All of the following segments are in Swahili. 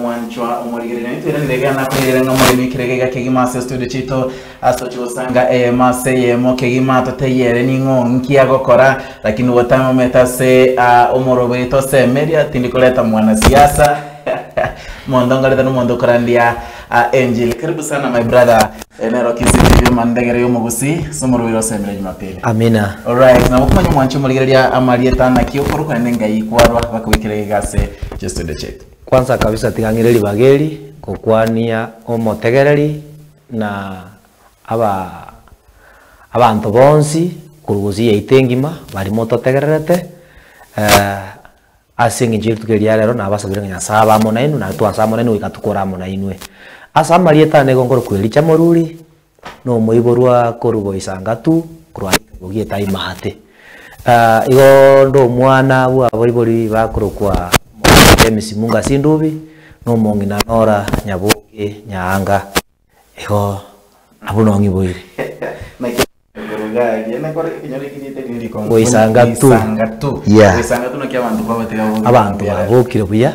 mwanchwa umurigirira nitwira niregana kwirira muri mikirege gakigimase studio chito asocho sanga mase yemo kigima teyere ningonki yagokora lakini wotama metase umurobito semeria tindikoleta mwana siasa mondonga leta mundo korandia Angel. Karibu sana my brother Enero Kizibyo mandegere yo mugusi somurubiro semera Jumapili. Amina. All right, na mukumanya mwancho muligereria amalieta na kiyokoro kwende ngai kwarwa bakubikire gase just the check. Kwanza kabisa tigangireri bageri kokwania omotegereri na abantu bonsi kuruguzi yaitengima bari moto tegererete asingi njiri tukeria rero na abasabira Nyasaye mo na inu na twasamo na inu ikatukora mo na inwe asa marieta ne gongoro kwelicha moruri no moiborwa korugo isangatu kurwa ugieta imahate igo ndo mwana wa boibori bakurukwa MC Munga Sindubi no mongina nora nyabuke nyanga igo abuno ngiboire Isangatu Isangatu no kyabantu babatega abantu babukire buya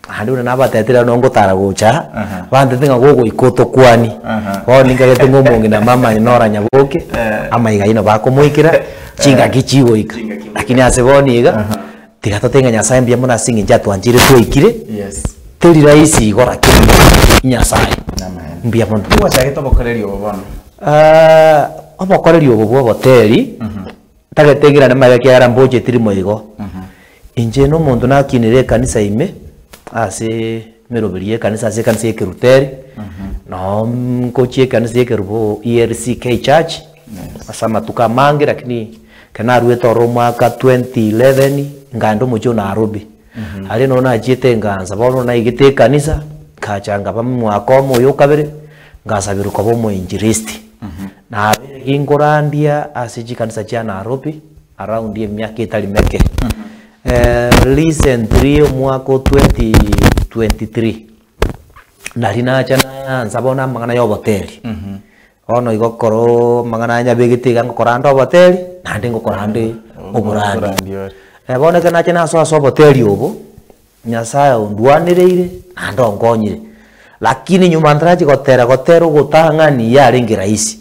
handi una nabatetera no ngotara gucha bande tinga gogo ikoto kwani ho ningagete ngomongi na mama nora nyabuke amaiga ino bakomuikira chinga kichigo ika lakini aseboni iga tigato tenga Nyasaye mbia muna singi njatu anjire tuikire yes teri raisi igora Nyasaye mbia muna tuwa chagito bokorerio bobono obokorerio bobo hoteli tagetegira na magaki ara mboje tirimo igo inje no muntu nakinire kanisa ime ase meroberie kanisa se kanisa yekeruteri no kochie kanisa yekerubo ERCK Church asama tukamange lakini kana rueto mwaka 2011 ngando mujo Nairobi ari no na jite nganza bono na igite kanisa kachanga bamwako moyo kabere ngasabiruka bo mu injilisti na ingorandia asiji kanisa cha Nairobi around ye miaka itali meke recently mwaka 2023 narina chana nzabona mangana yo hoteli ono igokoro mangana nya begitiga ngokoranda hoteli nandi ngokorande oburandi bona kana chana so hoteli obo Nyasaye ndwanirire ando ngonyire lakini nyuma ndraji gotera gutangani yaringi raisi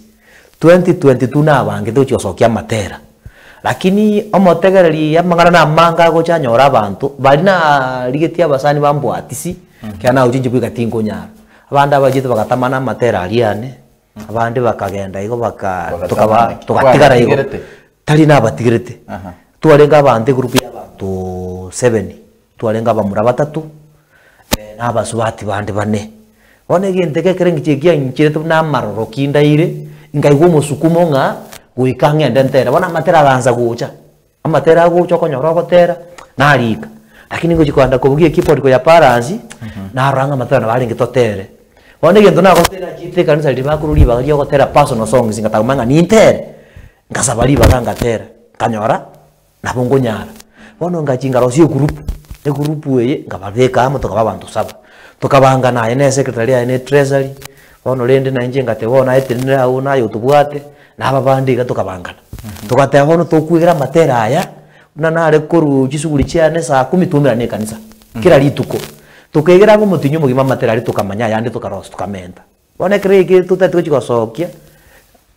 2022 na bange tucho sokia matera lakini omotegereri ya mangana na manga go chanyora abantu bali na ligetia basani bambwatisi kana ujinje bwigatingo nyara abanda bajite bagatamana matera aliane abandi bakagenda igo tukatigara igo tali na batigirete tuwarenga abandi group ya abantu 7 tuwarenga abamura batatu na basubati bandi bane one ginteke kerengi kia nchire na maroro kindaire ngaigwo musukumo nga guikange ndentera bona matera ganza gucha amatera gucha konyora gotera narika lakini ngo chikwanda kubugie kipo ya paransi na ranga matera bali ngitotere one gento na gotera kite kanisa libakururi bagari gotera personal songs ngatamanga nintere ngasabali baganga tera kanyora na bongo nyara bono ngachinga rosio group weye ngababeka amotoka babantu saba tukabanga naye ne secretary ya ne treasury ono lende na nje ngate wona etinira una yotubwate na babandi gatukabangana tukate hono tukwigira matera aya una nare koru gisuguri cyane saa 10 tumira ne kanisa kira lituko tukigira ngo mutinyo mugima matera ari tukamanya yandi tukarost tukamenda one kirege tutatu kigosokia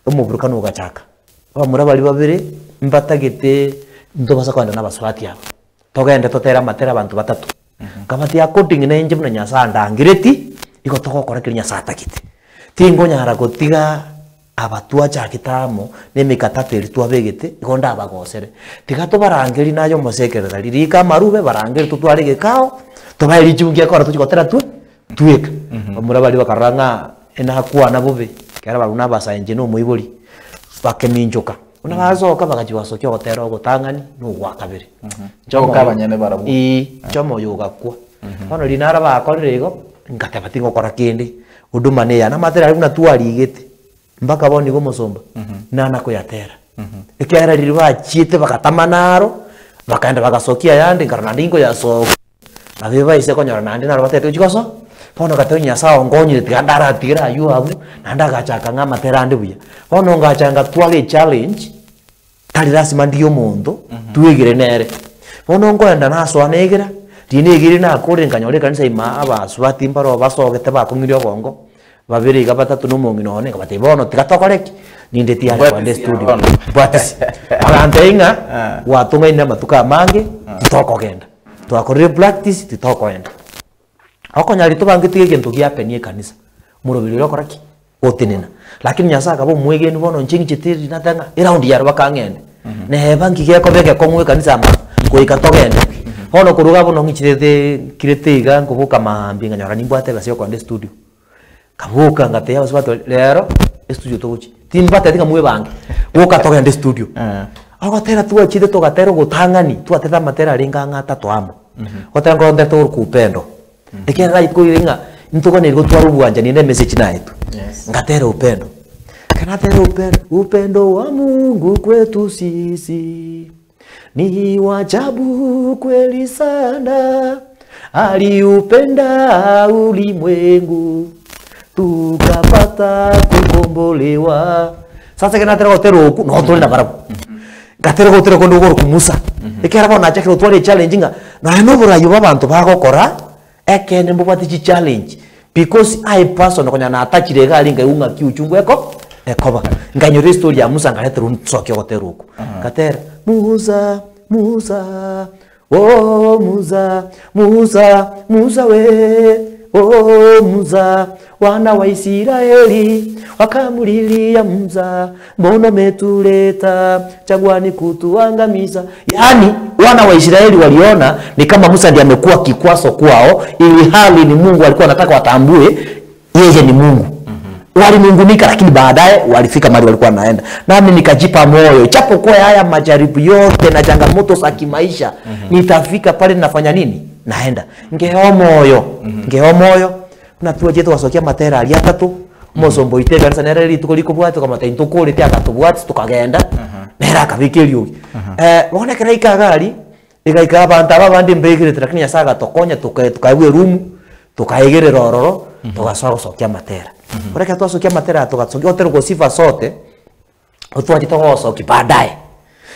umuburuka no gachaka bamura bali babiri mbatagete ndobasa kwanda nabaswati aba togende totera matera abantu batatu kamati ya coding ne nje muna Nyasaye ndangireti iko tokokora kirinya satakite tingo nyara gotiga abatua chakitamo nemikatateri twabegete igonda abagosere tigato barangeri nayo mosekerera lirika marube barangeri tutwari gekao tobairi chungia kora tukotera tuweka omurabali bakaranga enakuwa nabube kera baruna basayenje no muibori bakeminjoka una bazoka bagajiwasokyo gotera gotangani no gwakabere njoka abanyane barabu chomo yoga kwa ono linara bakorire igo ngatebatingo kora kindi uduma ne yana matera ari natwari igete mbaka boni go musomba nana ko yatera ekera liriba chiete bakatamanaro bakaenda bagasokia yandi karana ndingo ya so abeba ise konyora nandi naro batete chikoso pono gatonya sawa ngonyire tigandara tira yuabu nanda gachaka nga matera ndi buya pono ngachanga twage challenge tali rasima ndiyo mondo tuigire nere pono ngoenda naso anegera Tine giri na kore nganyore kanisa ima aba swati mbaro basogete bakungirio bongo. Babiri gabatatu numungi none kabate bono tikatokoreki. Ninde tiare kwa studio. Bwatisi. Agante inga watunga ina matuka mange titoko genda. Twakorire practice titoko enda. Hako nyari tubangitige kintu giapenie kanisa. Murobiri rokoraki otinena. Lakini nyasaka bo mwege ni bono nchingi chitiri natanga iraundi yaro bakangende. Ne bangi geko beke komwe kanisa ma ko ikatogende. Hono kuruga bono ngichirete kiretiga ngubuka mahambi nganyora nimbwate gasio kwa studio. Kabuka ngate yabo swato lero studio toguchi. Timbate tinga mwe bangi. Woka togende studio. Agatera tuwa chide togatero gutangani twateta matera ringa ngata twamo. Otango ndeto ku upendo. Ekera ikuiringa ntugone gutwara ubwanja ni message na yetu. Ngatera upendo. Kanatera upendo wa Mungu kwetu sisi. Ni wajabu kweli sana. Aliupenda ulimwengu tukapata kukombolewa. Sasa kanatera hotero ku no tole na barabu. Gatera hotero kondo goro kumusa. Ekera bona chakiro twale challenge nga na no burayo babantu bagokora ekene mbubati challenge because I person konya na atachire gali ngeunga kiuchungu ekoba nganyore story ya Musa ngaletero nsokyo goteruko gatera Musa oh Musa we oh Musa wana wa Israeli wakamulilia Musa mbona metuleta chagwani kutuangamiza. Yani wana wa Israeli waliona ni kama Musa ndiye amekuwa kikwaso kwao, ili hali ni Mungu alikuwa anataka watambue yeye ni Mungu. Walimungunika, lakini baadaye walifika mahali walikuwa naenda. Nami nikajipa moyo, japo kwa haya majaribu yote na changamoto za kimaisha, nitafika pale nafanya nini? Naenda. Ngeo moyo. Na tuwa jetu wasokia matera ali atatu. Mosombo ite kanisa nereri tukoliko bwatu kama taintukuri tia katubwatu tukagenda. Nera kabikiri ugi. Wone kera ikagali. Ikaika abantu abandi mbegire lakini yasaga tokonya tukaiwe room, tukaigere rororo, tugaswa sokia matera. Oreka twasokia matera tugatsokia otero go sifa sote. Otwaje togosoki baadaye.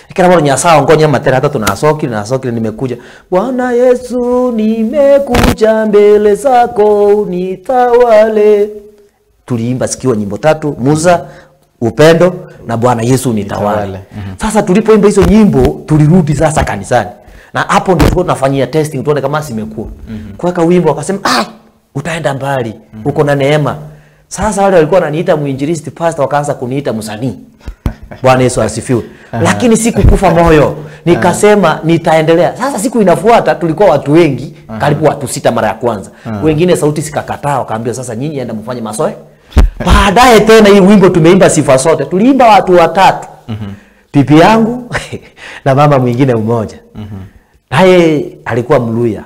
Ikira bora nyasao ngonya matera tatu na soki nimekuja. Bwana Yesu nimekuja mbele zako nitawale. Tuliimba sikio nyimbo tatu, Musa, upendo na Bwana Yesu nitawale. Sasa tulipoimba hizo nyimbo tulirudi sasa kanisani. Na hapo ndio tulikuwa tunafanyia testing tuone kama simekuwa. Kuweka wimbo akasema utaenda mbali, uko na neema. Sasa wale walikuwa wananiita muinjilisti pastor wakaanza kuniita msanii. Bwana Yesu asifiwe. Lakini sikukufa moyo. Nikasema nitaendelea. Sasa siku inafuata tulikuwa watu wengi, karibu watu 6 mara ya kwanza. Wengine sauti sikakataa wakaambia sasa nyinyi enda mfanye masoe. Baadaye tena hii wimbo tumeimba sifa sote. Tuliimba watu 3. Bibi yangu na mama mwingine mmoja. Naye alikuwa Mluya.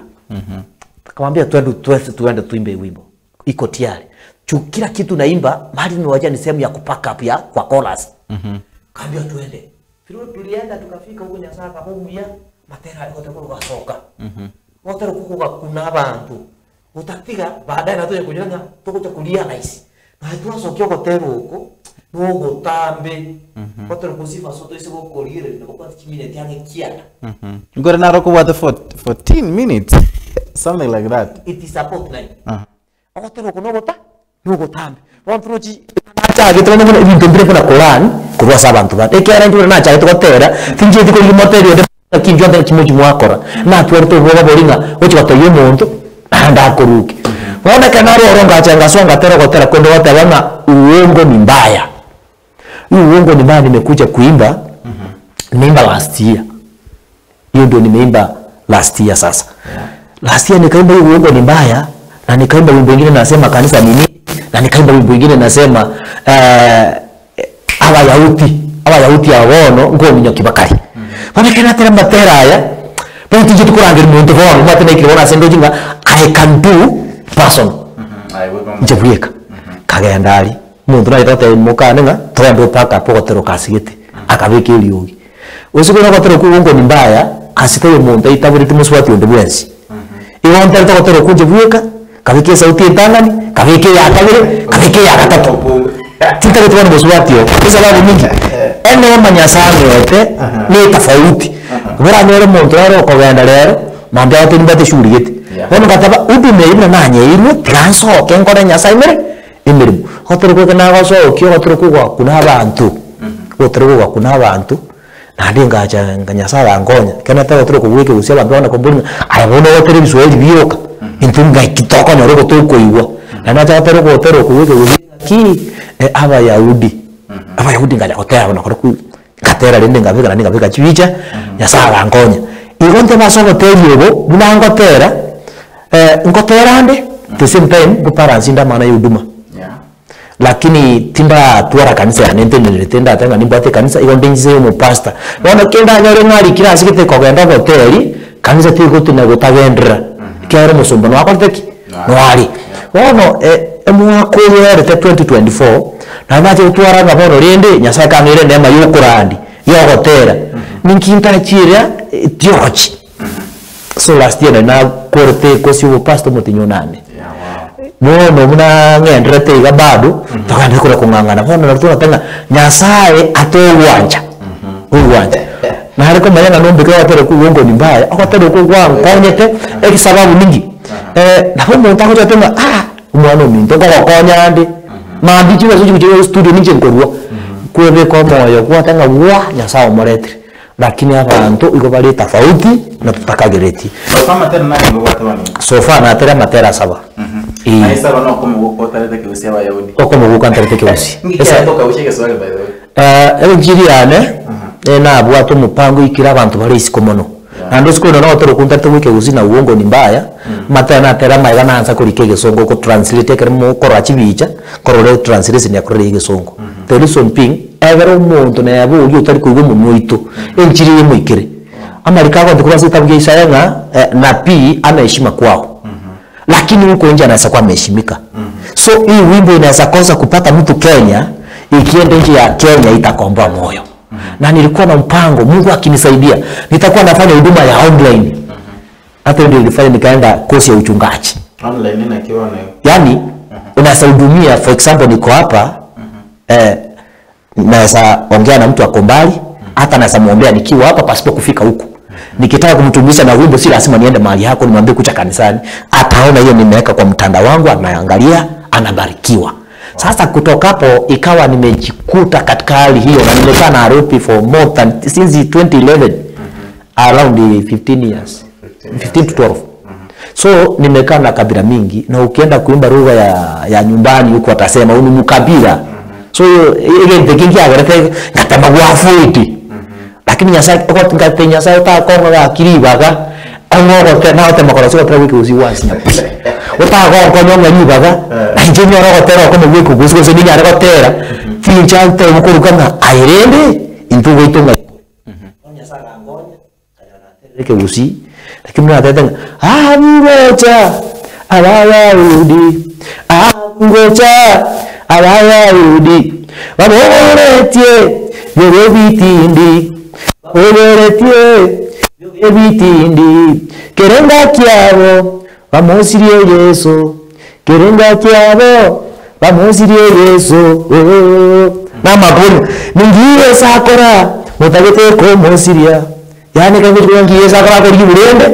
Akamwambia tuende tuimbe wimbo. Iko tayari. Kila kitu naimba, mahali nimewaja ni sehemu ya kupaka up ya kwa chorus. Kaambia tuende. Tulienda tukafika huko Nyasaka huko ya matera alikotoka kusoka. Motero kuko kuna abantu. Utatiga baadaye na toje kunyanga tukuja kulia nice. Na tuasokyo hotero huko no gotambe. Motero kusifa soto ise go kolire na kwa kimine tiange kiana. Ngore na roko what for 14 minutes. Something like that. It is a fortnight. Motero kuno gota no gotambe. Wantroji acha gitu na ibintu mbere na Quran kurwa sabantu ba ekera ndu na acha gutera tinje diko limotero de kinjo de kimoji mwakora na tuerto boga bolinga ochi batoye muntu anda kuruki wana kanaro oronga acha ngasonga tero gotera kondo watala uongo ni mbaya. Uongo ni mbaya nimekuja kuimba. Nimeimba last year. Hiyo ndio nimeimba last year sasa. Last year nikaimba uongo ni mbaya na nikaimba wimbo mwingine nasema kanisa nini. Na nikaimba wimbo mwingine nasema abayauti awono ngo minyo kibakari. Bana kana tera matera aya. Bana tije tukurangira muntu vono matena ikirona sendo jinga I can do person. Njebuyeka. Kagenda ali. Muntu na itote mukanenga twendo paka pokotero kasigete. Akabeke iliyogi. Usikona kotero kuongo ni mbaya asitoye muntu itaburi tumuswati onde bwensi. Iwo ntero kotero kunjebuyeka. Kabike sauti entangani, kabike ya kabire, kabike ya gatatu. Tinta kitu wana mswatio. Kisa babu mingi. Ene manyasano yote ni tofauti. Bora nero muntu ero ko genda lero, mambe ate nibate shuri gete ono kataba udume ibna nanye iru transo kenkore nyasaimere imirimu hotero ko kana gaso okyo hotero ko kuna abantu hotero ko kuna abantu nandi ngacha nganyasara ngonya kana ta hotero ko wike usia babona ko mbona ayabona hotero bisweli biyoka intunga kitoko na rogo to koiwa na nacha hotero ko wike usia ki abayahudi ngaja hotera bona ko katera rende ngabika chivicha nyasara ngonya igonte basogo teliogo bunangotera ngotera ande the same time buparansi nda maana yuduma lakini tinda tuara kanisa ya nente nilitenda tanga nimbate kanisa igonde njize mu pastor bona kenda nyore ngari kila sikite kogenda hoteli kanisa tiko tunagotagendra kyaro musombono akonteki nwali wono emwako yere 2024 na baje tuara ngaboro rende nyasa kanire nema yukurandi yogotera ninkinta chira tiochi so last year na korte kosi wo pastor motinyonane no muna ngendrete iga bado takande kula kungangana kono na tunatanga nyasaye atowanja uwanja na hariko mayana nombe kwa tere ku wongo ni mbaya akotero ku kwangu konyete ekisababu mingi na homo ntako tena umwana minto kwa konya andi mandi chiwe zo studio ninje nkorwa kwebe kwa moyo kwa tanga wa nyasaye moretre lakini abantu iko bali tofauti na tutakagereti sofa na tera matera saba Aisa bano ko tarete ke usia bayahudi. Ko mu tarete ke usia. Esa toka ushike swali by the way. Njiriane na abwato mupango ikira abantu bali isikomono. Ando siko na otoro kuntate wike usi na uongo ni mbaya. Matana tera maiga na anza kurikege songo ko translate ke mu korachi bicha, korole translation ya korege songo. Teli somping evero muntu na yabo uyo tari kuigo mu moito. Njiriye mu ikire. Amarika ko ndikura sitabwe Isaya na pi ameheshima kwao. Lakini huko nje anaweza kuwa ameheshimika. So hii wimbo inaweza kosa kupata mtu Kenya, ikienda nje ya Kenya itakomboa moyo. Na nilikuwa na mpango, Mungu akinisaidia, nitakuwa nafanya huduma ya online. Hata ndio nilifanya nikaenda kosi ya uchungaji. Online na kiwa na yani unaweza hudumia, for example niko hapa naweza ongea na mtu ako mbali, hata naweza muombea nikiwa hapa pasipo kufika huko. Nikitaka kumtumisha na wimbo si lazima niende mahali yako nimwambie kucha kanisani, ataona hiyo nimeweka kwa mtandao wangu, anaangalia, anabarikiwa. Sasa kutoka hapo ikawa nimejikuta katika hali hiyo na nimekaa Nairobi for more than since 2011 around 15 years 15 to 12. So nimekaa na kabila mingi na ukienda kuimba lugha ya nyumbani huko watasema uni mkabila. So ile ndekingi agarete ngatama wafuiti. Lakini nyasa kwa ngate nyasa ta kongo ya kiribaga ongo tena hote makoroso kwa wiki usiwasi na pesa ota kwa nyonga ni baga injini ro tera kwa wiki kusigo se ninya ro tera fincha te mukuru kama airende intu witunga nyasa gangonya kana teke usi lakini mna tata ngoja abayahudi baboretie yobitindi oberetie ebitindi kerenga kyabo bamusirie Yesu kerenga kyabo bamusirie Yesu na mabuni ningiye sakora mutagete ko musiria yani kangiye ngiye sakora ko riburende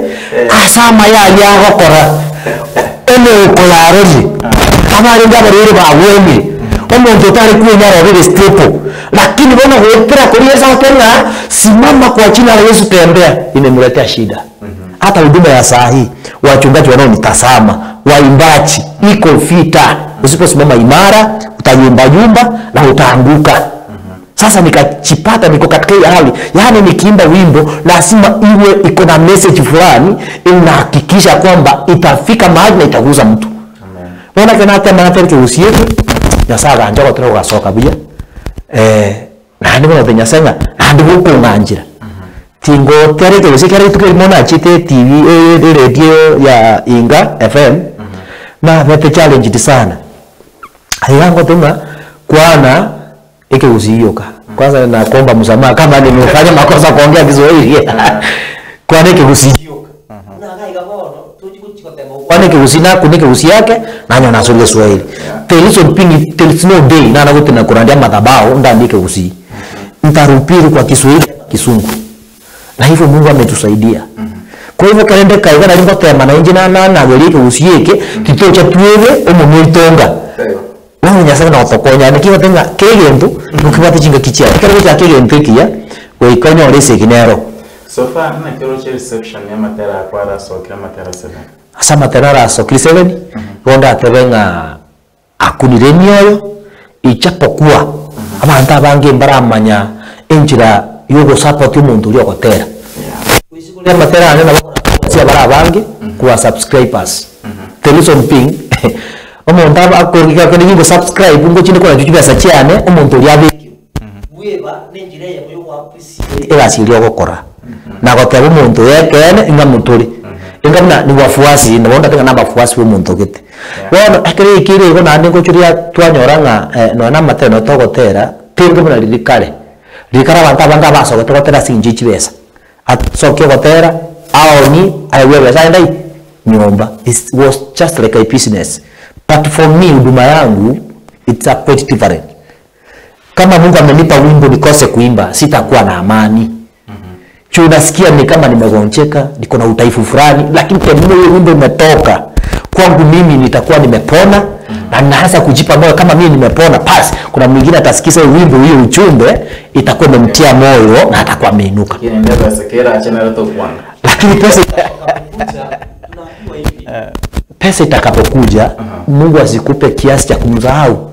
asama ya gokora ene ko yarori abari ngabari bawemi omuntu tari kunyara vile stepo lakini bona huetera kurieza tena simama kwa jina la Yesu tembea imemletea shida. Hata huduma ya saa hii wachungaji wanaonitazama waimbaji iko vita, usiposimama imara utayumba na utaanguka. Sasa nikachipata niko katika hii hali, yani nikiimba wimbo lazima iwe iko na message fulani inahakikisha kwamba itafika mahali na itaguza mtu. Bona kana hata manatari usietu ya saga njoko tero gasoka bia na ndi bona senga ndi gukunganjira tingo tere ke usikari tuke mona chite TV radio ya Inga FM na vete challenge sana hayango tuma kwana eke usiyoka kwanza na kuomba msamaha kama nimefanya makosa kuongea Kiswahili kwana eke usiyoka na gaiga bono kwane ke usina kunike usi yake nanyo nasule Swahili teliso pingi telisno day na nagote na kurandia madhabao ndandike usi ntarupiri kwa Kiswahili Kisungu na hivyo Mungu ametusaidia Kwa hivyo kalende kaiga nari ngotema na injina na berike usieke titocha tuwe omuntu itonga. Wao nyasa na otokonya nikiwa tenga kegento ukibate chinga kichia. Kale cha kegento kia we ikonyo lese kinero. So far na kero che reception ya matera kwa so kila matera 7. Asa matera so kila 7 gonda tebenga akunire myoyo ichapokuwa abantu abange mbaramanya enjira yogo support umuntu uri okotera. Kwisikulia matera ane na sia barabange kuwa subscribers. Television ping omuntu akoriga ko ningo subscribe ngo chine ko najubasa cyane omuntu uri abiki. Weba nenjira ya yogo appreciate erasiri okokora. Na goteba umuntu yekene inga muturi. Inga ni wafuasi ndabonda tenga namba wafuasi w'umuntu gite. Bueno akiri ikiri ko nandi ngo churia twanyoranga no na matera no togotera tinga muna ririkare. Rikara abantu abanga baso gotera sinji chibesa. Atsoke gotera aoni aiwewe ndai nyomba. It was just like a business. But for me huduma yangu it's a quite different. Kama Mungu amenipa wimbo nikose kuimba sitakuwa na amani. Unasikia ni kama nimegonjeka, niko na udhaifu fulani, lakini kwa nini hiyo wimbo umetoka kwangu mimi nitakuwa nimepona na naanza kujipa moyo kama mimi nimepona. Basi kuna mwingine atasikiza wimbo hiyo ujumbe itakuwa imemtia moyo na atakuwa ameinuka. Kiendelea sekera achana na tokwana. Lakini pesa pesa itakapokuja Mungu asikupe kiasi cha kumdharau.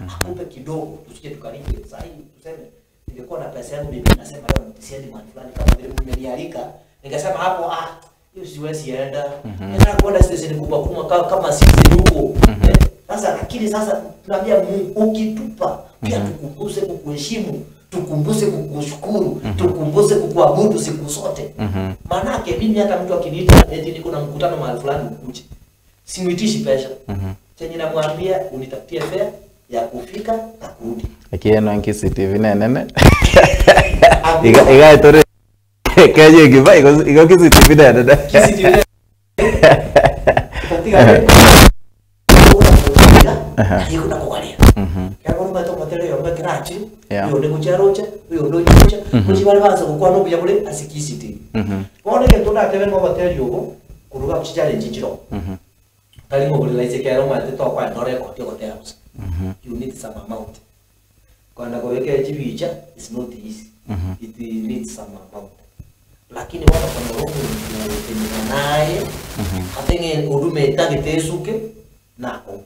Akupe kidogo tusije tukaribu sahihi tuseme ningekuwa na pesa yangu mimi nasema leo nitisiende mahali fulani kama vile mmenialika ningesema hapo hiyo siwezi enda. Nataka kuona station kubwa kama sisi huko. Sasa lakini sasa tunaambia Mungu ukitupa pia tukumbuse kukuheshimu, tukumbuse kukushukuru, tukumbuse kukuabudu siku zote. Maana yake mimi hata mtu akiniita eti niko na mkutano mahali fulani ukuje. Simuitishi pesa. Chenye namwambia unitafutie fare ya kufika na kurudi. Akieno anki CCTV nene. Iga itore. Kaje giba igo CCTV nene. CCTV. Hiyo kuna kuangalia. Kama kuna mtu matele ya mbatrachi, hiyo ndio kucharocha, hiyo ndio kucha. Kuchibali basa kwa no buya bule asikisiti. Bone ke tuna tebe no matele yogo kuruga kuchijale njijiro. Kali mo bule laise ke aroma te to kwa nore ko tyo kote house. You need some amount. Kwanda ko weke chibicha is not easy. It needs some amount. Lakini wala kwa roho ni naye atenge udume tagitesuke nako.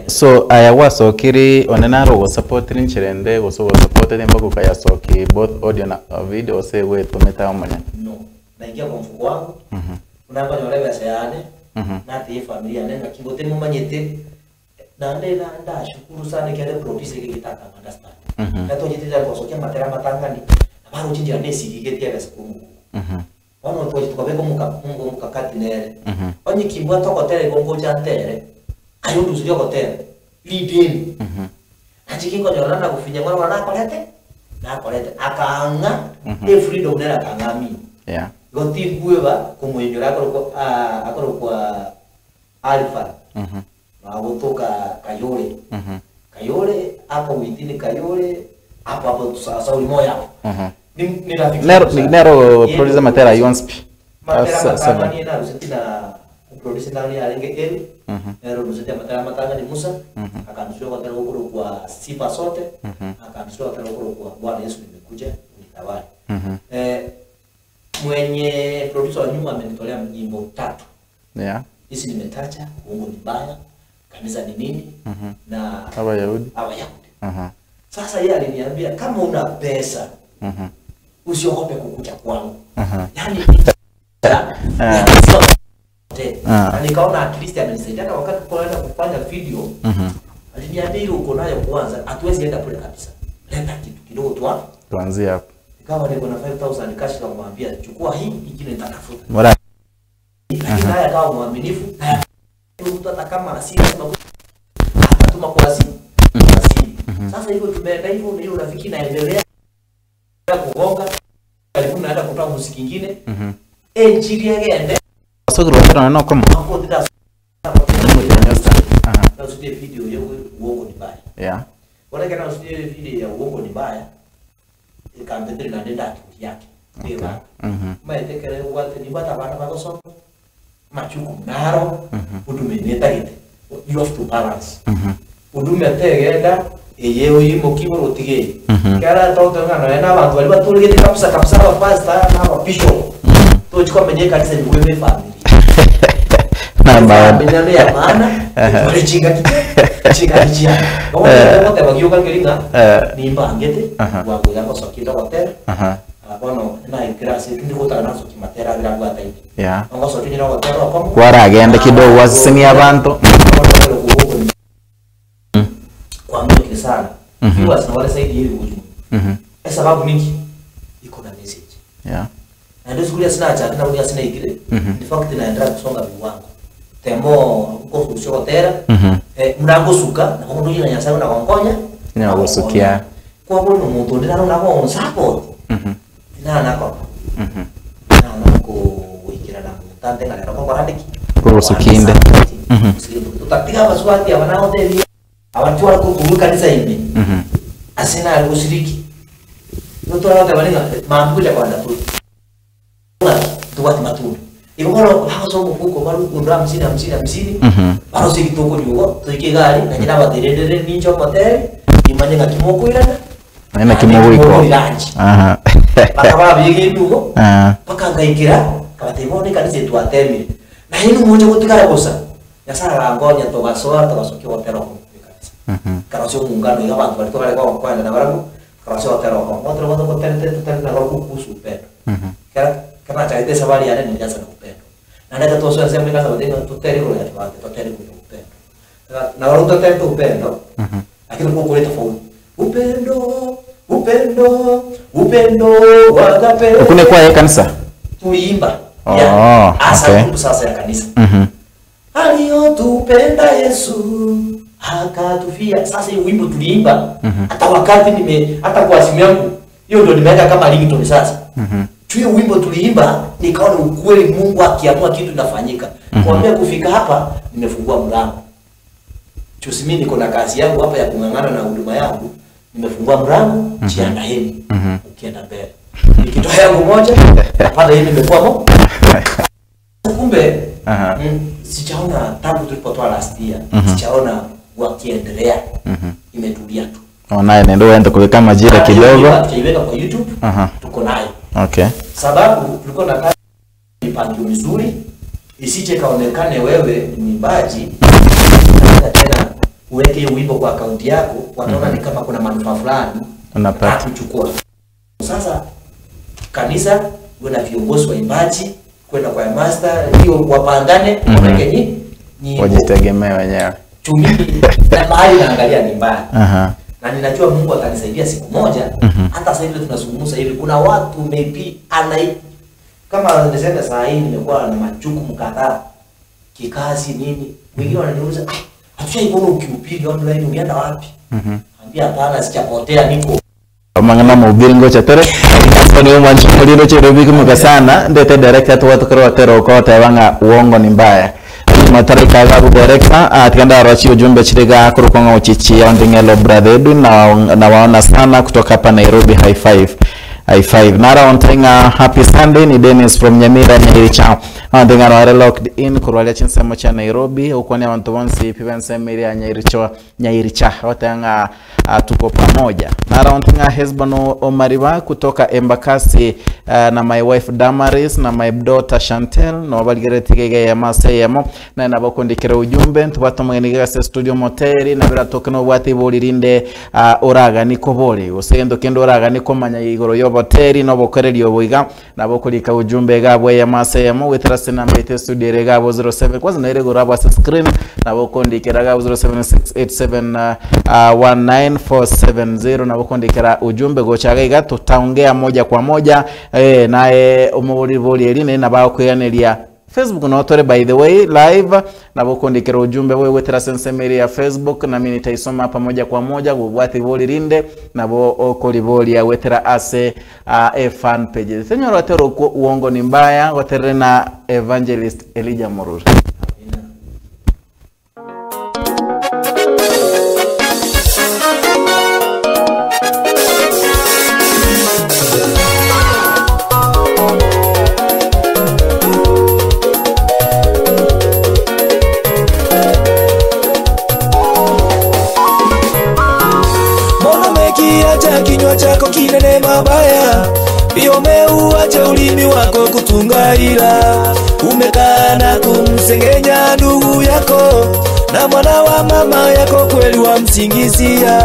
So aya wasokiri onenaro go supporting chirende go so supported mbako kaya soki both audio na video say we tumeta amanya no naingia kwa mfuko wangu unamba nyore pesa yane na ti familia nenda kingote mumanyete na ndashukuru sana kile producer ile kitaka understand na tonye tija kwa sokia matera matangani baro chinjira nesi gigete ya siku ono to tukabeko mukakati nere onye kimbwa to kotere gongo chantere ayo nduzurio kotere lideni achikingo nyora na kufinya mwana na kolete akanga freedom nera kangami goti kueba kumwenyora akoro kwa alfa na botoka kayole hapo witini kayole hapo sasa ulimoya ni rafiki nero producer matera yonsp matera ni na usitina producer ndani ya lenge eli nero usitina matera matanga ni Musa akanushiwa kwa tena ukuru kwa sifa sote akanushiwa tena ukuru kwa Bwana Yesu nimekuja unitawale mwenye producer wa nyuma amenitolea nyimbo 3 hizi nimetaja uongo ni baya kanisa ni nini na Abayahudi sasa yeye aliniambia kama una pesa usiogope kukuja kwangu yani nikaona at least amenisaidia hata wakati tunaenda kufanya video aliniambia ile uko nayo kwanza hatuwezi enda kule kabisa leta kitu kidogo tuanzie hapo kama niko na 5000 cash na kumwambia chukua hii ingine nitatafuta bora lakini haya kama mwaminifu mtu hata kama asili atatuma kwa asili sasa hivyo tumeenda hivyo ndio rafiki naendelea kugonga karibu naenda kutoa muziki kingine injili yake so kirotana no kama video yao uongo ni baya Wala kana usije video ya uongo ni mbaya. Ikambetri na ndenda yake. Ndio. Maetekere wate ni bata bana bagoso. Machuku naro. Udume netagite. You have to balance. Udume tegenda eyeo yimo kiboro tige. Kara toto ngano ena abantu bali batulugete kapsa ba pastor na ba bishop. To chiko menye kanisa ni wewe family. Na ba binyane ya maana. Wale chinga kijia. Wote bagioka ngelinga. Ni mbangete. Wangu yango sokito hotel. Bono na ikrasi ndikuta nazo kimatera bila kwata hivi. Yeah. Ngo sokito ni hotel kwa kwara agenda kidogo wasini abantu. Kwa mwiki sana. Viewers na wale saidi hili ujumbe. Sababu mingi iko na message. Yeah. Na ndio sikulia sina cha na ulia sina ikile. In fact naendelea kusonga viwango. Temo uko kushotera. Mrango suka na kwa ndio nyanyasa na kongonya. Na usukia. Kwa bono mtu ndio na kwa support. Na nako. Na nako wikira na mtande na kwa handiki. Kurusukinde. Tutapiga maswali ya wanaoteli. Abantu wako kuvuka kanisa hivi. Asina ushiriki. Ndio wote walinga maambuja kwa ndatu. Tuwati matunda. Iko bora haso mfuko bali kundra 50. Baro sikitoko nyugo tuike gari na jina baterere ninjo hotel imanye ngakimoko irana. Naina kimoko iko. Aha. Bakaba bigi nyugo. Paka ngaikira kabatebone kanisa tuatemi. Na hino mmoja kutikara kosa. Yasara ngonya togasoki hotel. Karasio muungano ya abantu bali tobale kwa kwenda na barabu karasio hotel otro hotel na roho kuhusu upendo. Kama chaite sabari yale ni jaza na upendo. Na ndio toso aseme kama ndio tuteri kwa yatu tuteri kwa upendo. Na roho tuteri kwa upendo. Lakini kwa kuleta faulu. Upendo wagape. Ukune kwa ya kanisa. Tuimba. Okay. Sasa ya kanisa. Aliyotupenda Yesu akatufia. Sasa hiyo wimbo tuliimba hata wakati hata kwa simu yangu hiyo ndio nimeweka kama ringtone sasa. Hiyo wimbo tuliimba nikaona ukweli Mungu akiamua kitu kinafanyika. Kuambia kufika hapa nimefungua mlango. Tusimi niko na kazi yangu hapa ya kungangana na huduma yangu. Nimefungua mlango, jiandaeni. Ukienda mbele. Nikitoa yangu moja, napata hii nimekuwa mo. Kumbe sijaona tangu tulipotoa last year. Sijaona wakiendelea. Imetulia tu. Naye ndio uende kuweka majira kidogo. Tuiweka kwa YouTube. Tuko nayo. Okay. Sababu tulikuwa na kazi mipangilio mizuri isije kaonekane wewe ni mbaji tena uweke hiyo wimbo kwa akaunti yako wanaona ni kama kuna manufaa fulani unapata kuchukua. Sasa kanisa wewe na viongozi wa imbaji kwenda kwa master hiyo wapangane waweke ni wajitegemee wenyewe. Chumi na mahali naangalia ni mbaya. Na ninajua Mungu atanisaidia siku moja. Hata sasa hivi tunazungumza hivi kuna watu maybe kama niseme saa hii nimekuwa na majukumu kadhaa kikazi nini. Wengine wananiuliza hatushaiona ukihubiri online umeenda wapi? Ambia hapana sijapotea niko. Mangana mhubiri ngocha tere. Sasa ni mwanzo muliro chero bigi mukasana ndete director tu watu kwa tero kwa tawanga uongo ni mbaya. Matarika gabu director atikanda rachi ujumbe chirega kurukonga uchichi ya ndingelo brother Edu na waona sana kutoka hapa Nairobi high five nara ontenga happy Sunday ni Dennis from Nyamira Nyiricha ontenga wale locked in kurwalia chinsemo cha Nairobi ukone abantu bonsi pivense Nyamira Nyiricha otanga tuko pamoja nara ontenga Hezbano Omariba kutoka Embakasi na my wife Damaris na my daughter Chantel no balgeretige ya maseyemo na nabakondikira ujumbe tubatomwenigega se studio moteri na bila tokeno bwati bolirinde oraga niko bole usendo kendo oraga niko manya igoro yoboteri no bokoreri obuiga nabo kulika ujumbe gabwe ya maseyemo withirase na mbete studio regabo 07 kwanza na irego rabo screen nabo kondikira gabo 0768719470 nabo kondikira ujumbe gochaga iga tutaongea moja kwa moja nae umubuli eline nabao kuyanelia Facebook no tore by the way live nabo kondikira ujumbe wewe wetera sensemeri ya Facebook na mimi nitaisoma pamoja kwa moja bwati boli rinde nabo okoli boli ya wetera ase fan page senyo rotero uongo ni mbaya wotere na evangelist Elijah Moruri. ulimi wako kutunga ila, umekaa na kumsengenya ndugu yako na mwana wa mama yako, kweli wamsingizia.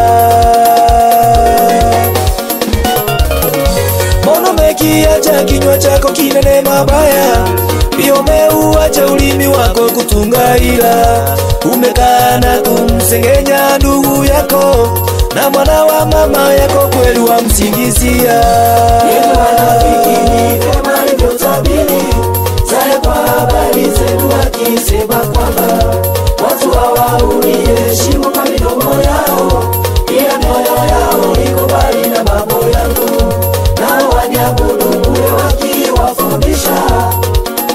Mbona umekiacha kinywa chako kinene mabaya, pia umeuacha ulimi wako kutunga ila, umekaa na kumsengenya ndugu yako na mwana wa mama yako, kweli wamsingizia. Yeye wanafiki ni kama alivyotabiri, zaya kwa habari zenu akisema kwamba watu hawaheshimu kwa midomo yao, ila mioyo yao iko mbali na mambo yangu, nao wanyabudu bure wakiwafundisha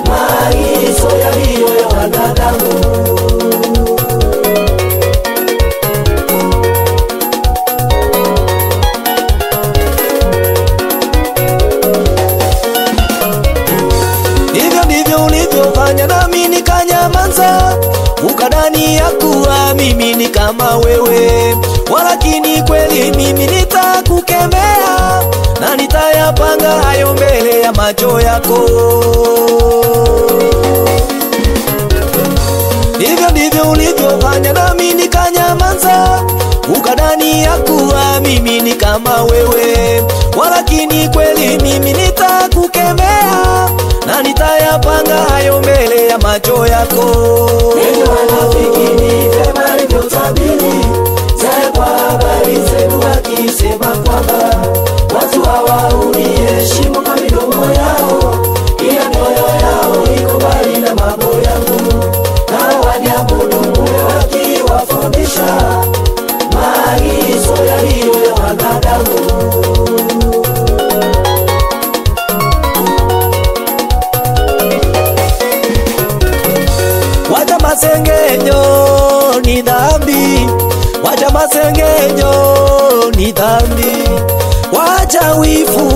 maagizo yaliyo ya wanadamu. Nami nikanyamaza, ukadhani ya kuwa mimi ni kama wewe, walakini kweli mimi nitakukemea na nitayapanga hayo mbele ya macho yako. Hivyo ndivyo ulivyofanya, nami nikanyamaza, ukadhani ya kuwa mimi ni kama wewe, walakini kweli mimi nitakukemea na nitayapanga hayo mbele ya macho yako. Yeye wanafiki ni kama alivyotabiri, zaya kwa habari zenu akisema kwamba watu hawaheshimu kwa midomo yao, ila mioyo yao iko mbali na mambo yangu, nao wanyabudu bure wakiwafundisha maagizo yaliyo ya wanadamu. Masengenyo ni dhambi, wacha masengenyo ni dhambi, wacha wivu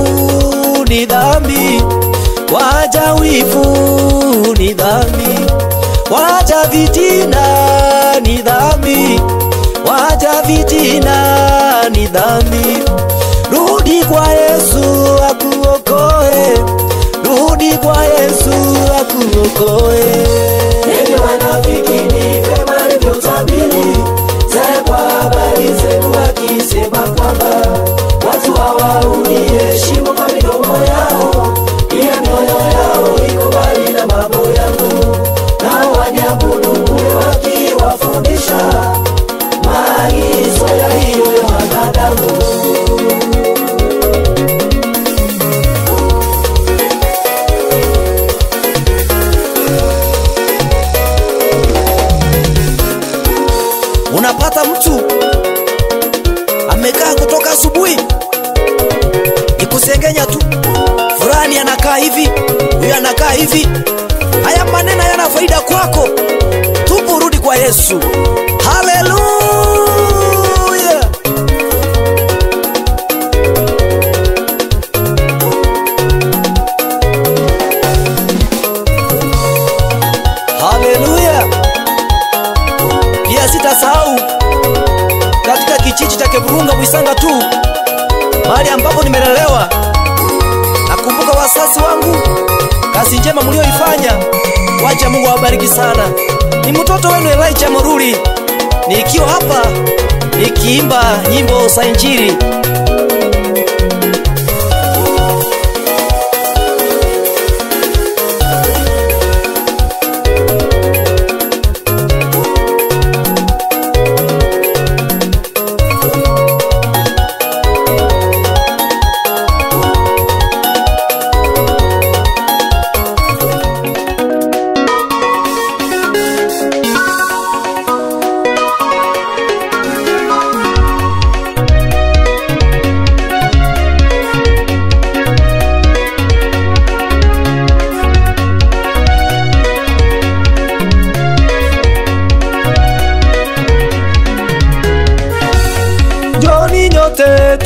ni dhambi, wacha wivu ni dhambi, wacha vitina ni dhambi, wacha vitina ni dhambi. Rudi kwa Yesu akuokoe, rudi kwa Yesu akuokoe. Yeye wanafiki ni kama alivyotabiri, zaya kwa habari zenu akisema kwamba watu hawaheshimu kwa midomo yao, ila mioyo yao iko mbali na mambo yangu, nao wanyabudu bure wakiwafundisha maagizo yaliyo ya wanadamu. Unapata mtu amekaa kutoka asubuhi ikusengenya tu, fulani anakaa hivi, huyu anakaa hivi. Haya maneno yana faida kwako, tubu rudi kwa Yesu. Haleluya. Haleluya. Pia sitasahau katika kijiji cha Keburunga Mwisanga tu, mahali ambapo nimelelewa, nakumbuka wasasi wangu, kazi njema mlioifanya, wacha Mungu awabariki sana. Ni mtoto wenu Elijah Moruli, nikiwa hapa nikiimba nyimbo za Injili.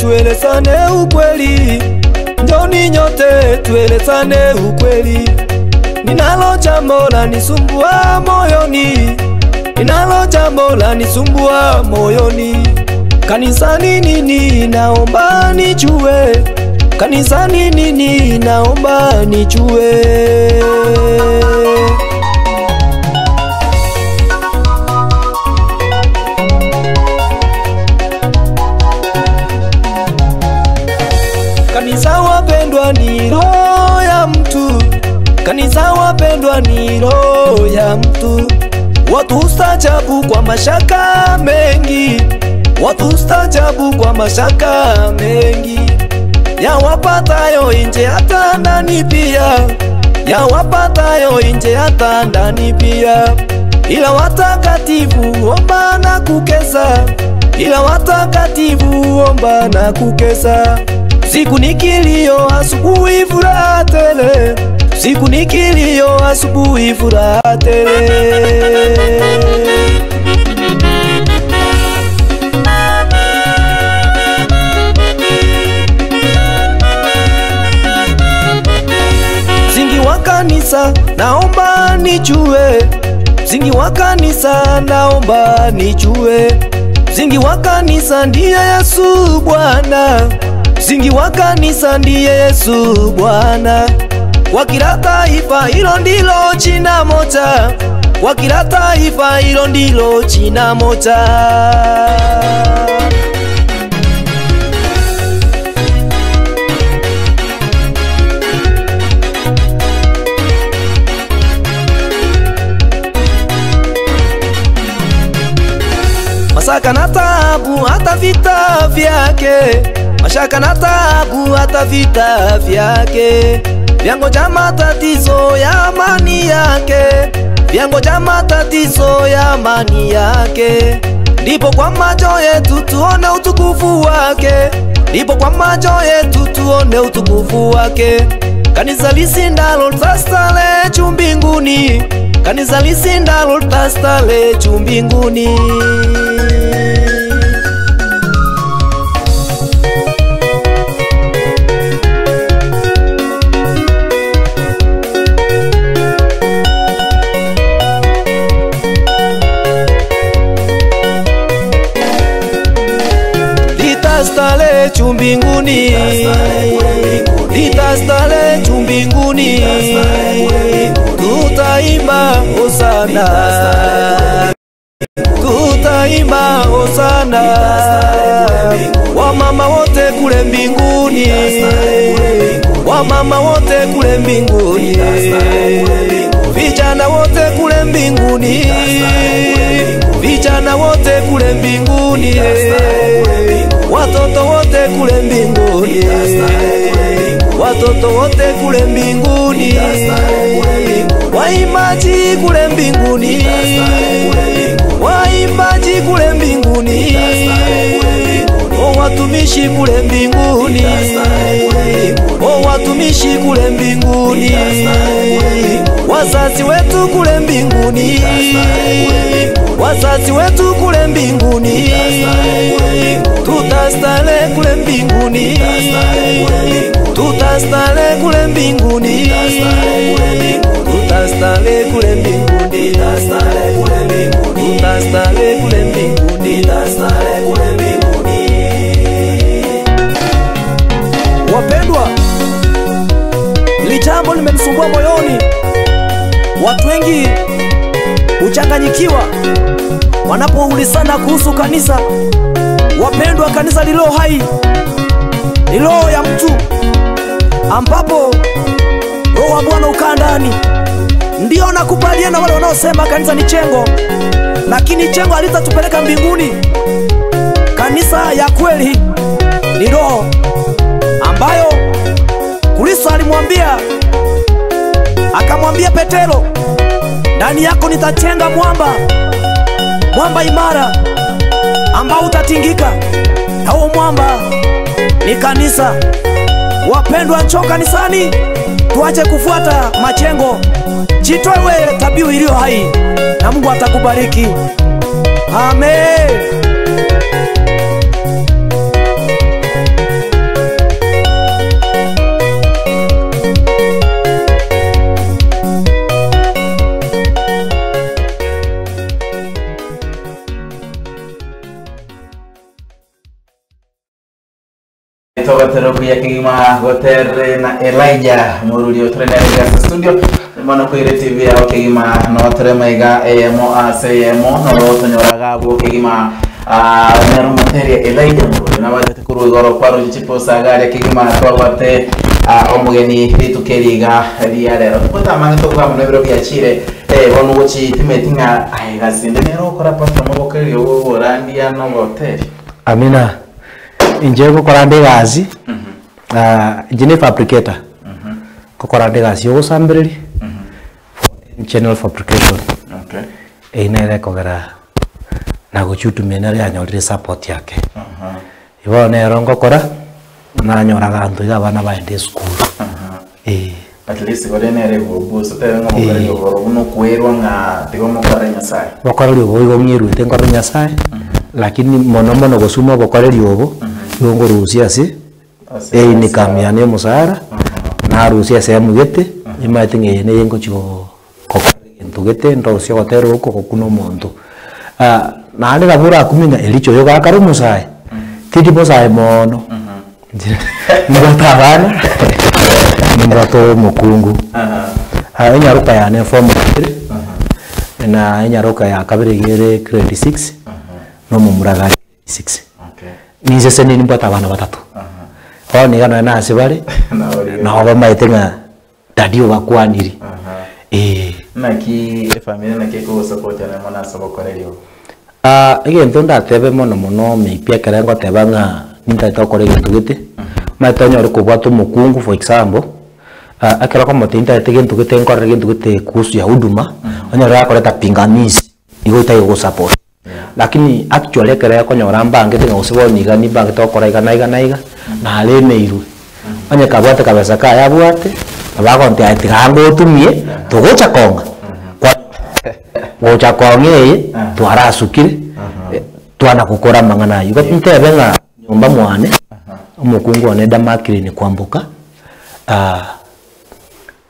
Tuelezane ukweli, njoni nyote tuelezane ukweli. Ninalo jambo la nisumbua moyoni, ninalo jambo la nisumbua moyoni. Kanisani nini naomba nijue, kanisani nini naomba nijue. Kanisa wapendwa ni roho ya mtu, kanisa wapendwa ni roho ya mtu. Watu ustajabu kwa mashaka mengi, watu ustajabu kwa mashaka mengi. Yawapatayo nje hata ndani pia, yawapatayo nje hata ndani pia. Ila watakatifu omba na kukesa, ila watakatifu omba na kukesa. Siku nikilio asubuhi furaha tele, siku nikilio asubuhi furaha tele. Msingi wa kanisa naomba nijue, msingi wa kanisa naomba nijue. Msingi wa kanisa ndiye Yesu Bwana, msingi wa kanisa ndiye Yesu Bwana. Kwa kila taifa hilo ndilo jina moja, kwa kila taifa hilo ndilo jina moja. Mashaka na taabu hata vita vyake, mashaka na taabu hata vita vyake. Vyangoja matatizo ya amani yake, vyangoja matatizo ya amani yake. Ndipo kwa macho yetu tuone utukufu wake, ndipo kwa macho yetu tuone utukufu wake. Kanisa lisindalo litastale juu mbinguni, kanisa lisindalo litastale juu mbinguni. Litastale juu mbinguni, litastale juu mbinguni. Tutaimba hosana, tutaimba hosana. Wamama wote kule mbinguni, wamama wote kule mbinguni. Vijana wote kule mbinguni, vijana wote kule mbinguni. Watoto wote kule mbinguni, watoto wote kule mbinguni. Waimbaji kule mbinguni, waimbaji kule mbinguni. O watumishi kule mbinguni, o watumishi kule mbinguni. Wazazi wetu kule mbinguni, wazazi wetu kule mbinguni. Tutastale kule mbinguni, tutastale kule mbinguni, tutastale kule mbinguni, tutastale kule mbinguni, tutastale kule mbinguni, tutastale kule mbinguni. Wapendwa, hili jambo limenisumbua moyoni. Watu wengi huchanganyikiwa wanapoulizana kuhusu kanisa. Wapendwa, kanisa lilo hai, ni roho ya mtu, ambapo roho wa Bwana ukaa ndani. Ndio nakubaliana wale wanaosema kanisa ni chengo, lakini chengo halitatupeleka mbinguni. Kanisa ya kweli ni roho ambayo Kristo alimwambia, akamwambia Petero, ndani yako nitajenga mwamba, mwamba imara ambao utatingika. Na huo mwamba ni kanisa. Wapendwa, njoo kanisani, tuache kufuata machengo. Jitoe dhabihu iliyo hai na Mungu atakubariki. Amen. tobatero kuya kigima gotere na Elijah Mururi otrenera studio mono kwire TV ya kigima no tremaiga emo asemo no tonyoraga go kigima nero materia Elijah Mururi na bate kuru igoro kwaro chipo sagare kigima twabate omugeni bitukeriga ria rero tupota mangi tokwa munebero byachire bono gochi timetinga aigasinde nero kora pasta mobokeri obo randia no hotel. Amina. Inje gukora ndegazi jine fabricator gukora ndegazi yo gusambiriri channel fabrication ine kogera na guchutumia nari anyorire support yake ibo nero ngokora na nyoraga antu iga bana baende school at least gore nere buso te ngo gore yo uno kwerwa nga tigo mukora nyasaye bakora lyo boyo mwiru tengora nyasaye lakini mono gusuma bakora lyo Yongo Rusia si, ni kamiane musara, na Rusia se mugete, imatinge ne yengo chigo kokento gete, ndo Rusia watero uko kuno mondo. Na ale labura kumina elicho yoga akaru musai, titi musai mono. Mbata bana, mbato mukungu. Enyaruka ya ne form 3, na enyaruka ya kabere gere grade 6, no mumuraga 6. Nize seni nimbata abana batatu. Ni gano na asibare. Na oba maitenga dadio bakwaniri. Naki family na keko support na mona sabokorelio. Egento ndatebe mono me pia kerengo tebanga nintata korege tugete. Matonyo riko bwatu mukungu for example. Akera kwa motinta etege tugete nkorege tugete kuhusu ya huduma. Onyora akoreta pingamizi. Igoita yo support. Lakini actually kera konyora mbange tenga usiboni gani bange tokora iga na ale meiru anya kabwate kabesa ka yabwate abakonte atigango tumie tugocha konga kwa gocha konge twarasukire twana gukora mangana yuko ntebenga nyumba mwane umukungu one damakire ni kwambuka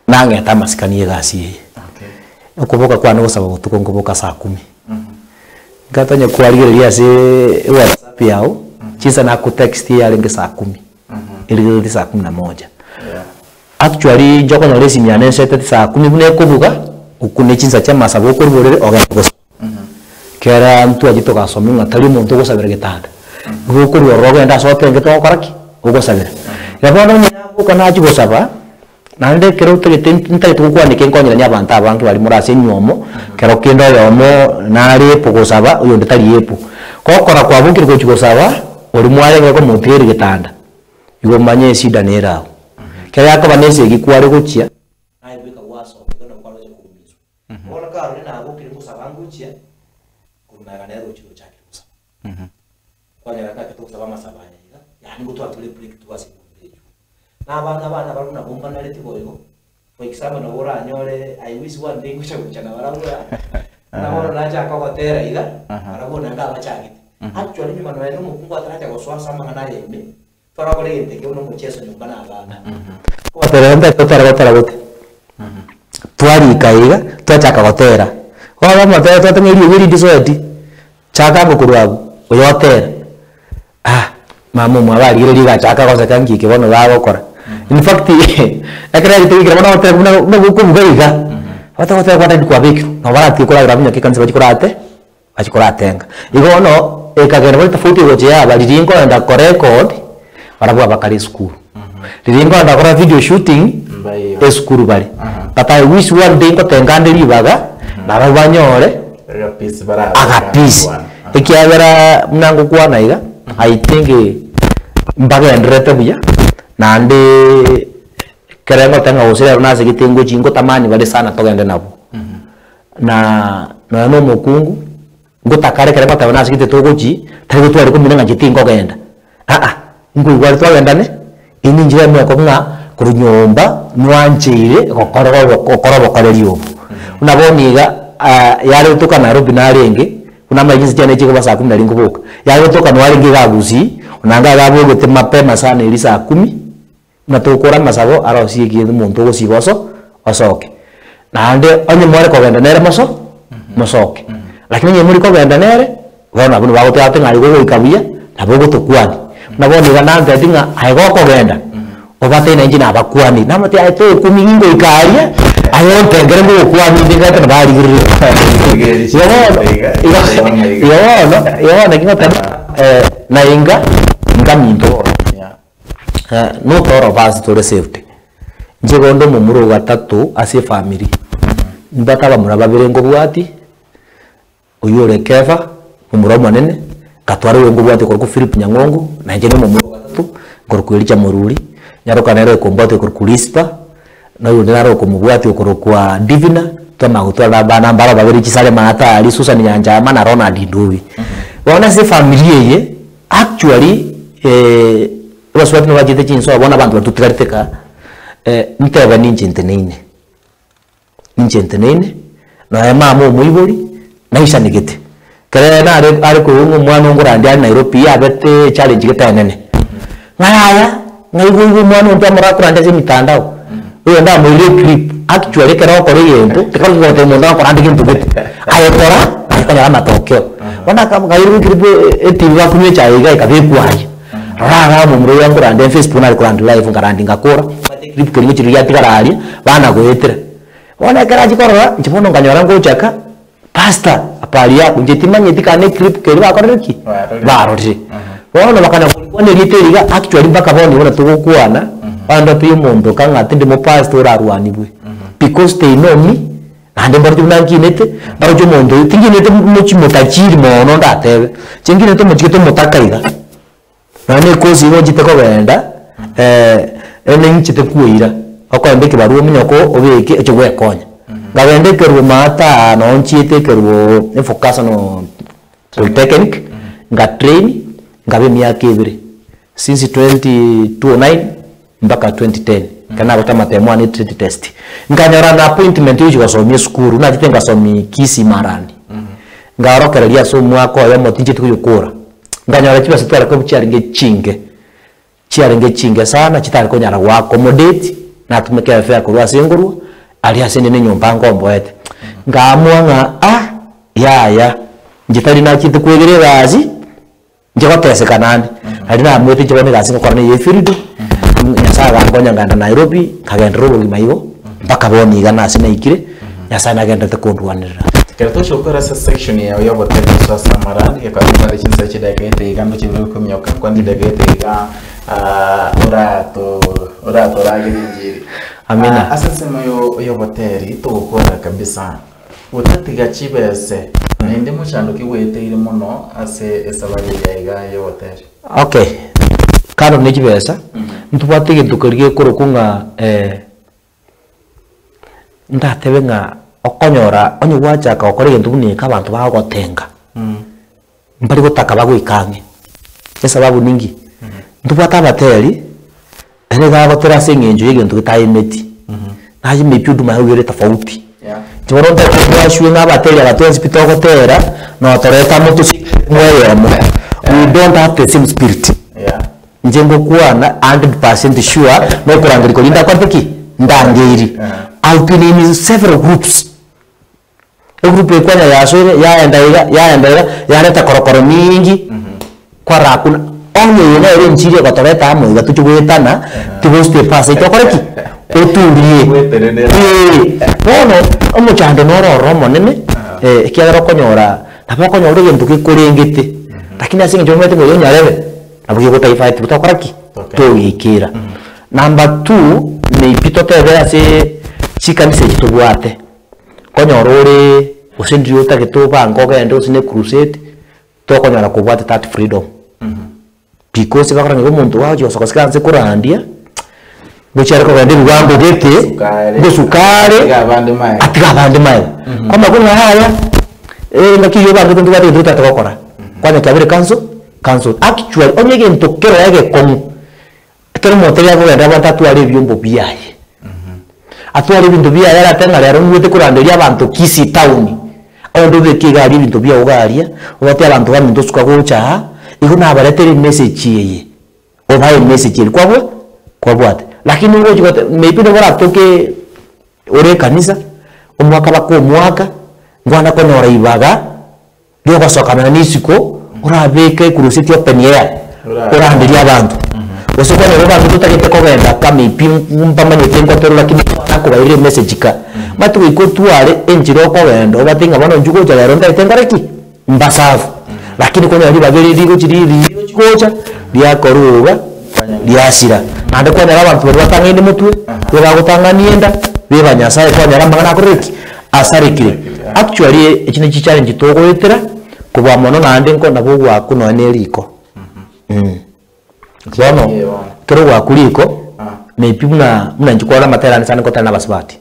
nange tamasikanie gasi ukuboka kwana gusaba gutuko nguboka saa 10 gatanya kwarigeria se WhatsApp yao chisa na ku text ya lenge saa 10 ili saa 11 actually joko na lesi myane sete saa 10 bune kubuga ukune chinsa cha masabo ko borere oga kera mtu ajitoka somunga tali muntu go sabere getanda go ko roga nda so tenge to koraki ugo sabere yabona nyako kana chigo saba nande kero tete ntai tukwa ni kenkonyera nyabanta abangi bali murase nyomo kero kendo yomo nari poko saba uyo ndetali yepo kokora kwa bukiri ko chigo saba uri mwale ngako mutiri getanda yugo manye shida nera kero yako banese gikware guchia ai bika waso kana kwa loje kumizo ona karo na bukiri ko saba nguchia kuna ganero chigo chake musa kwa nyara ka to saba masaba yani gutwa tule break tuwasi abana baruna bomba naleti boyo for example no bora anyore I wish one day guchana barabura na bora naja akagotera iga barabona nga bachagite actually nyuma no eno mukungu ataraja goswasa mangana yeme fara kole yente ke uno mucheso nyumba na abana ko terenda totara gote twari kaiga twachaka gotera waba mate twatengeri wiri disoeti chaka gokurwabu oyotera mamu mwabali ile liga chaka gosa kangi ke bono bagokora. In fact akira ite kira bono hotel no gukumugaiga wata kwata kwa bikiru no barati kora grabunya ke kanse bachikorate bachikoratenga igo no ekagera bali tofauti goje ya bali ringo enda ko record barabwa bakali school ringo enda kora video shooting e school bali papa wish one day ko tengande libaga na babanyore aga peace ekiagera mnango kwa naiga I think mbaga ndrete buya nande kerengo tanga usira unase kitengo chingo tamani bale sana togende nabo na no mukungu ngutakare kerengo tabanase kite togochi tari gutwari kuminanga chitingo genda ngo gwari twagenda ne ini njira mwe ko nga kurunyomba nwanchire kokoro kaleriyo unaboniga yale utoka Nairobi na renge kuna majinsi cyane cyo basa 10 nari ngubuka yawe toka no renge gagusi unanga gabo gute mapema sana ili saa 10 natokora masabo arosi kintu muntu gosiboso osoke nande onye mware ko genda nere mosoke lakini nye muri ko genda nere bona bunu bagote ate ngari go ikabuya nabo gotokwani nabo ni kana ngadinga aigo kogenda obate na injina abakwani namate aito kumingo ikaria ayo tengere ngo kwani ndingata bari giri yo na kinga na inga minto no toro basi tore safety njegondo mumuro gatatu ase family mbata bamura babire ngo bwati uyore keva mumuro manene katware ngo bwati ko Philip Nyangongo na nje no mumuro gatatu ngoro kwiricha mururi nyaroka nero kombote ko kulispa na yo nero ko mubwati ko kwa divina tama gutwara bana mbara babiri kisale mata ali Susan Nyanja mana Ronald Nduwi wana se family ye actually waswati no bajete chinso abona abantu batukariteka nteba ninjenteneine na mama muibori na ishanigete kare na ari ko umwana ngurandi ari Nairobi abete challenge getanene ngaya ngaigo mwana ntamara kuranda je mitandao uyo nda mwili clip actually kero ko yendo tikali ngote munda ko randi kintu bete ayekora akanya matokeo wana kama ngairu clip etiwa kunye chaiga ikabekwaje rara mumuro yangu rande Facebook na kurandi live ngarandi ngakora clip kiri chiri yatikararia bana goetera wana karaji korora nchibono nganyora ngochaka pastor apalia kunjetimanye tikane clip kiri bakoreki barori wana bakana kone riteriga actually baka boni wana tugokuana banda piyo mondo kanga tindi mo pastor arwani bwe because they know me ande barju nankinete barju mondo tinginete muchi motachiri mono ndatebe chinginete muchiketo motakaiga nane kozi wonjite ko benda ene nchite kuira akwambeke baruo minyoko obeke echo gwekonya ngabende kerwo mata no nchite kerwo focus no polytechnic nga train ngabe miaka ibiri since 2009 mpaka 2010 kana gutama temwa trade test nganyora na appointment yuji gasomye skuru na jitenga somi kisi marani ngarokereria so mwako ya motinje tukuyukura nganyora kiba sitwara ko bucyaringe chinge sana kitari ko nyara wa accommodate na tumeke afya ko wasenguru ali asende ne nyumba ngombo ete ngamwa ya njitari na kitu kwegere bazi njeko tese kanandi ali na mwete chibone gasinga kwarane yefirido nyasaga ngonya nganda Nairobi kagendero bulimayo mpaka boni gana sina ikire nyasana genda te kondwanira Kerto shokora sa section ya yo bote so samarani ya kabisa chinsa chidagete igando chibiro kumyoka kwandi dagete ga orato ragirinjiri amina asasema yo boteri to gukora kabisa utatiga chibese ninde muchando kiwete iri muno ase esabari ya yo boteri okay karo ne chibesa ntubate tukariye korokunga ndatebe nga okonyora onye wacha ka okore gentu ni ka bantu ba gotenga mbari gutaka bagwikange esababu ningi ntubata bateri ene ga gotera sengenjo yegentu gitaimeti naji mepiudu mahugere tofauti tiboronda kwa shwe nga bateri abatonzi pitogotera no toreta mutu mweyemo we don't have the same spirit njengo kuana 100% sure no kurangiri ko linda kwatiki ndangiri alpinini several groups group ekwanya yasore yaenda korokoro mingi kwa rakuna onye yena ere nchiri ko toreta amwe gatuchugwetana tiboste pass itokoreki otulie bono omuchande nororo monene kiagero konyora nabakonyora gentu kikurengete lakini asinge jomete ngo yonyarebe abuye gutaifa tutokoreki toyikira number 2 ni pitotebe ase chikanise kitubwate konyorore usindri utagetuba ngogende usine crusade to konyora kubwate that freedom because bakaranga ko muntu waje osokosekanze kurandia gochara ko bande rwango gete gusukare abande mai kama kuna haya ngakiyo bantu tuntu bade duta tokora kwanya kabire cancel actually onyege ntokero yake komu kero moteria ko bande batatu ari byombo biyaye atwari bintu biya yara tenga rero mwete kuranderia abantu kisi town ondo bekiga ari bintu biya ugaria ubate abantu bamintu suka gocha iho nabaretere message yeye obaye message kwa bwate lakini ngo jikote maybe no bara toke ore kanisa umwaka bako mwaka ngwana ko nora ibaga yo basoka na nisiko urabeke kurusiti open air urandiria abantu usoko ne abantu tutagete kogenda kama mpamanye tengo tero lakini nako baire message ka matu iko tuale enjiro kogenda batinga bano njugo ja ronda itengareki mbasafu lakini kono ali bageri digo chiri chikocha dia koruga dia sira ande kwa nara abantu batangene mutwe beba gutangania beba nyasaye kwa nara magana kureki asarikire actually ekine chi challenge togwetera kuba mono nande nko nabo gwaku no neriko Zono, tero wa kuliko, maybe muna njikora matera ni sana kota na baswati.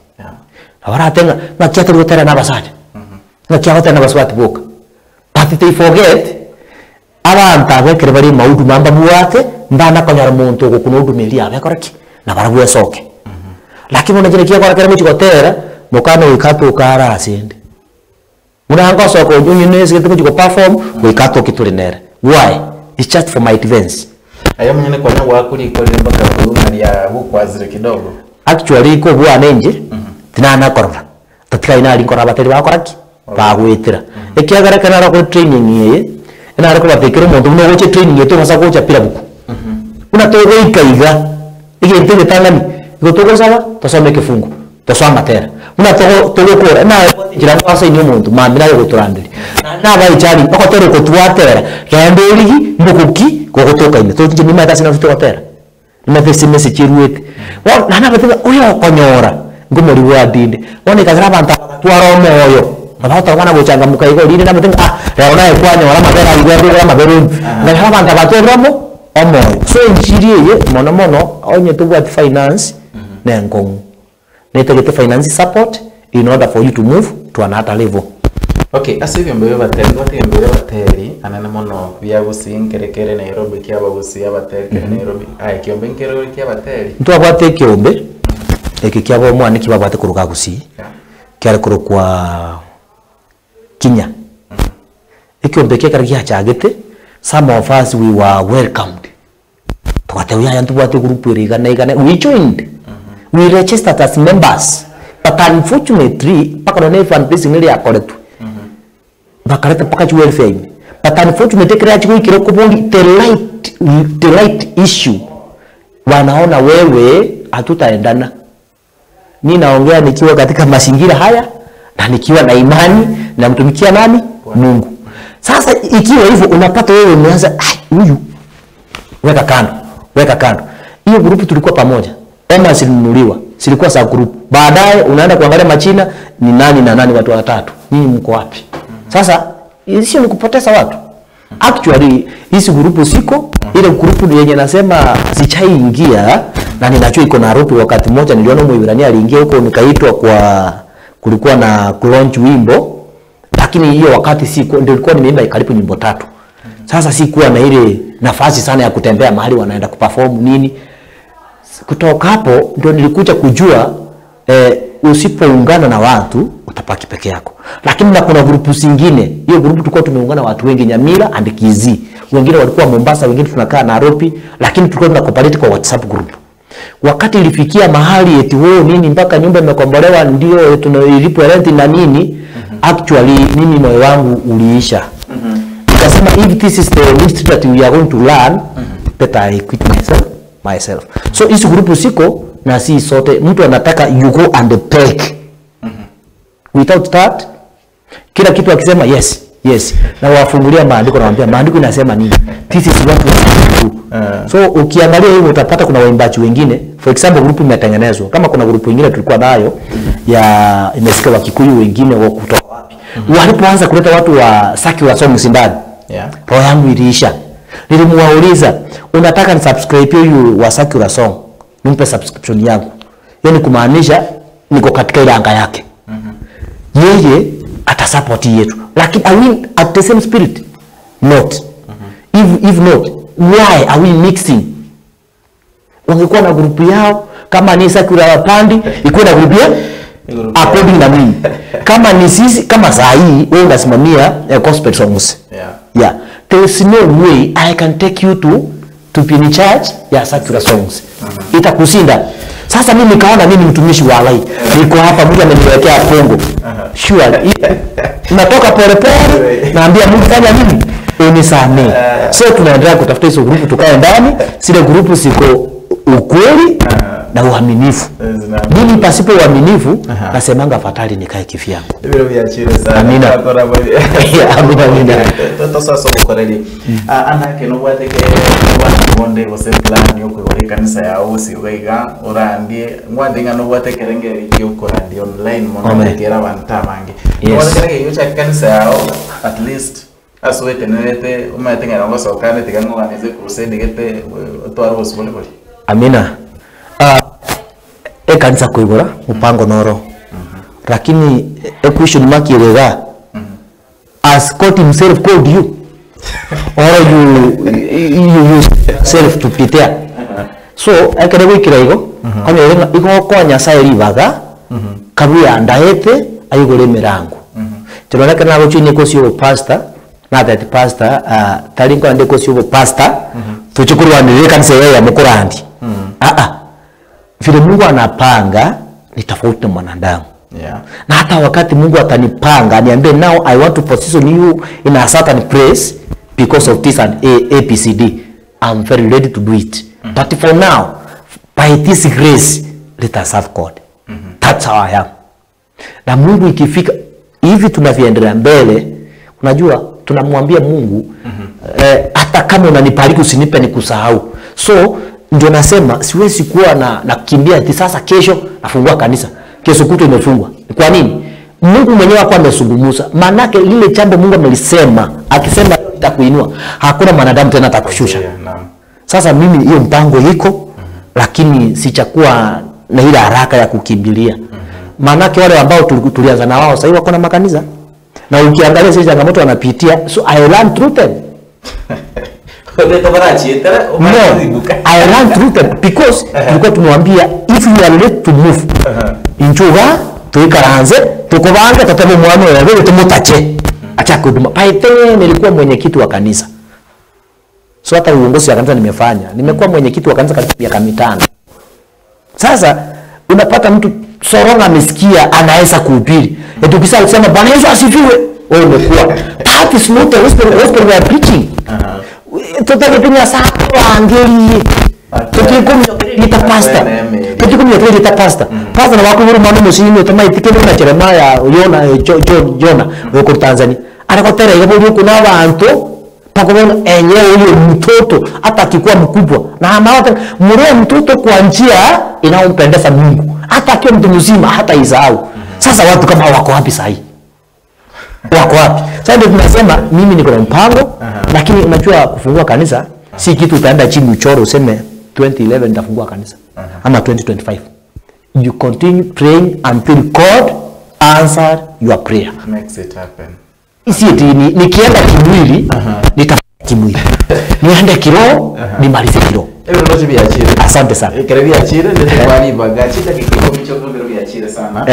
Awara tenga, na kia tero tera na baswati. Na kia kota na baswati boka. But they forget, abanta bekere bari maudu mamba buate, ndana konyara muntu ko kunodu meli abe koraki. Na barabu soke. Lakini unajina kia kwa kera mchiko tera, mukano wikato kara asende. Muna ngoso ko nyinesi ketu mchiko perform, wikato kitulinere. Why? It's just for my events. Ayo mnyene kwa nyo wakuli ikoli mbaka kulunga ya huku wazire kidogo. Actually iko buwa nenje, tinana korora. Tatika ina alinkora bateri wakoraki, paguetira. Eki agara kanara kwa training yeye, ina arako batekero muntu mno goche training yeto masa gocha pira buku. Una togo ikaiga. Ige ntende tangani, iko togo sawa, tosome kifungu, tosoma matera. Una togo kora, na jira kwasa inyo muntu, mambira yo goturandiri. Na bai chali, pako tero kotuatera, kende uligi, mbukuki, kokotoka ine to nje nima tasina futo tera nima tesi message ruete wa nana batega uyo konyora ngomori wa dinde one kazara banta twaro moyo abata wana bochanga mukaiko linde na batega lero naye kwanyora mabera igwende kwa maberu ngala banta batoromo omoyo so njiriye mono onye to what finance na ngongu netagete finance support in order for you to move to another level. Okay, asivyo mbele bateri anana mono bya busingerekere Nairobi kya babusi abateri Nairobi kiombe nkero kya bateri ntu abate kiombe eki kya bo mwana kiba bate kuruka gusi kyari kurukwa Kinya ekiombe kya kya chagete some of us we were welcomed twate uya yantu bate group igana we joined we registered as members but unfortunately paka no fan base ngeli akoletu bakareta paka chuwe fame but unfortunately kile chiko kiroko bondi the right issue wanaona wewe hatutaendana. Mimi naongea nikiwa katika mazingira haya na nikiwa na imani na mtumikia nani? Mungu. Sasa ikiwa hivyo unapata wewe umeanza huyu weka kando. Hiyo group tulikuwa pamoja. Ema zilinunuliwa. Silikuwa sa group. Baadaye unaenda kuangalia machina ni nani na nani watu watatu. Nyinyi mko wapi? Sasa sio ni kupoteza watu. Actually hizi grupu siko ile grupu yenye nasema sichaingia na ninajua iko Nairobi. Wakati mmoja niliona Muibrania aliingia huko nikaitwa kwa kulikuwa na launch wimbo, lakini hiyo wakati siko ndio nilikuwa nimeimba karibu nyimbo 3. Sasa sikuwa na ile nafasi sana ya kutembea mahali wanaenda kuperform nini. Kutoka hapo ndio nilikuja kujua usipoungana na watu utapaki peke yako. Lakini na kuna grupu zingine, hiyo grupu tulikuwa tumeungana watu wengi Nyamira and Kizi. Wengine walikuwa Mombasa, wengine tunakaa Nairobi, lakini tulikuwa tunakopaleti kwa WhatsApp group. Wakati ilifikia mahali eti wewe nini mpaka nyumba imekombolewa ndio tunalipo rent na nini, actually mimi moyo wangu uliisha. Nikasema if this is the mystery that we are going to learn, better I quit myself. So hizo grupu siko na si sote mtu anataka you go and take. Without that kila kitu akisema yes na wafungulia maandiko na waambia maandiko inasema nini, this is what we do. So ukiangalia hiyo utapata kuna waimbaji wengine, for example group imetengenezwa kama kuna group nyingine tulikuwa nayo ya imesikia Wakikuyu wengine wa kutoka wapi walipoanza kuleta watu wa Sakura Songs ndani roho yangu iliisha. Nilimuwauliza unataka ni subscribe huyu wa Sakura Song nimpe subscription yangu, yani kumaanisha niko katika ile anga yake. Yeye atasupport yetu, lakini are we at the same spirit? Not. If not, why are we mixing? Wangekuwa na grupu yao, kama ni Sakura Wapandi ikuwe na grupu yao according na mimi. Kama ni sisi kama saa hii wewe unasimamia gospel songs. Yeah. There is no way I can take you to be in charge ya Sakura Songs. Itakusinda. Sasa mimi nikaona mimi mtumishi wa Allah. Niko hapa mtu ameniwekea fungu. Sure. Natoka pole naambia Mungu fanya nini? unisamee. So tunaendelea kutafuta hizo grupu tukae ndani, zile grupu ziko ukweli na uaminifu. Mimi pasipo uaminifu nasemanga fatali nikae kivyangu. Ndio biachire sana. Amina. Amina. Toto sasa ukoreli. Ana keno bwateke bonde gose plan yo kwigore kanisa ya osi weiga orandie ngwadinga no bwateke rengeri yo korandi online mono kera bantamange. Ngwadinga yo cha kanisa yao at least aswete nerete umatenga ngo sokane tigango ganeze crusade gete twaro bosibole bole. Amina. Kanisa kuigora mupango noro. Lakini question mark ilega. As God himself called you. Or you self to prepare. So akere wikira igo. Kanya igo konya sai rivaga. Kabuya ndaete ayigore mirango. Turona kana gochini ko sio pastor. Na that pastor talinko ande ko sio pastor. Tuchukurwa ni kanisa ya mukurandi. Vile Mungu anapanga ni tofauti na mwanadamu. Na hata wakati Mungu atanipanga aniambie now I want to position you in a certain place because of this and ABCD, I'm very ready to do it. But for now, by this grace, let us serve God. That's how I am. Na Mungu ikifika hivi tunavyoendelea mbele, unajua tunamwambia Mungu hata kama unanibariki usinipe nikusahau. So ndio nasema siwezi kuwa na kimbia ati sasa kesho nafungua kanisa. Kesho kutwa imefungwa. Kwa nini? Mungu mwenyewe hapo amezungumza. Maana yake lile jambo Mungu amelisema, akisema itakuinua, hakuna mwanadamu tena atakushusha. Sasa mimi hiyo mpango iko, lakini sichakuwa na ile haraka ya kukimbilia. Maana yake wale ambao tulianza na wao sasa hivi wako na makanisa. Na ukiangalia sisi changamoto wanapitia, so I learn through them. No, I ran through them because tulikuwa tumwambia if you are ready to move inchuga tuikaranze tukubanga tatabo mwana wewe tumutache acha kuduma paite. Nilikuwa mwenyekiti wa kanisa, so hata uongozi wa kanisa nimekuwa mwenyekiti wa kanisa karibu miaka 5. Sasa unapata mtu soronga amesikia anaweza kuhubiri, tukisema kusema Bwana Yesu asifiwe, wewe umekuwa that is not the gospel we are preaching. Tutakipinya sana angeli tukikumita pastor tukikumita pastor na wakuru mwana musini utama itikeni na Jeremiah Jona wako Tanzania anakotera yabo kuna abantu pakubona enyewe huyo mtoto hata akikuwa mkubwa na anaota mure mtoto kwa njia inayompendeza Mungu hata akiwa mtu mzima hata isahau. Sasa watu kama wako wapi sasa hivi? Wako wapi? Sasa ndio tunasema mimi niko na mpango, lakini unajua kufungua kanisa si kitu utaenda chini uchoro useme 2011 nitafungua kanisa ama 2025. You continue praying until God answer your prayer. Makes it happen. Isi nikienda kimwili nitafanya kimwili. Niende kiroho nimalize kiroho. Ndio biachire. Asante sana. Kare biachire ndio bali bagachi takiko michoko ndio biachire sana.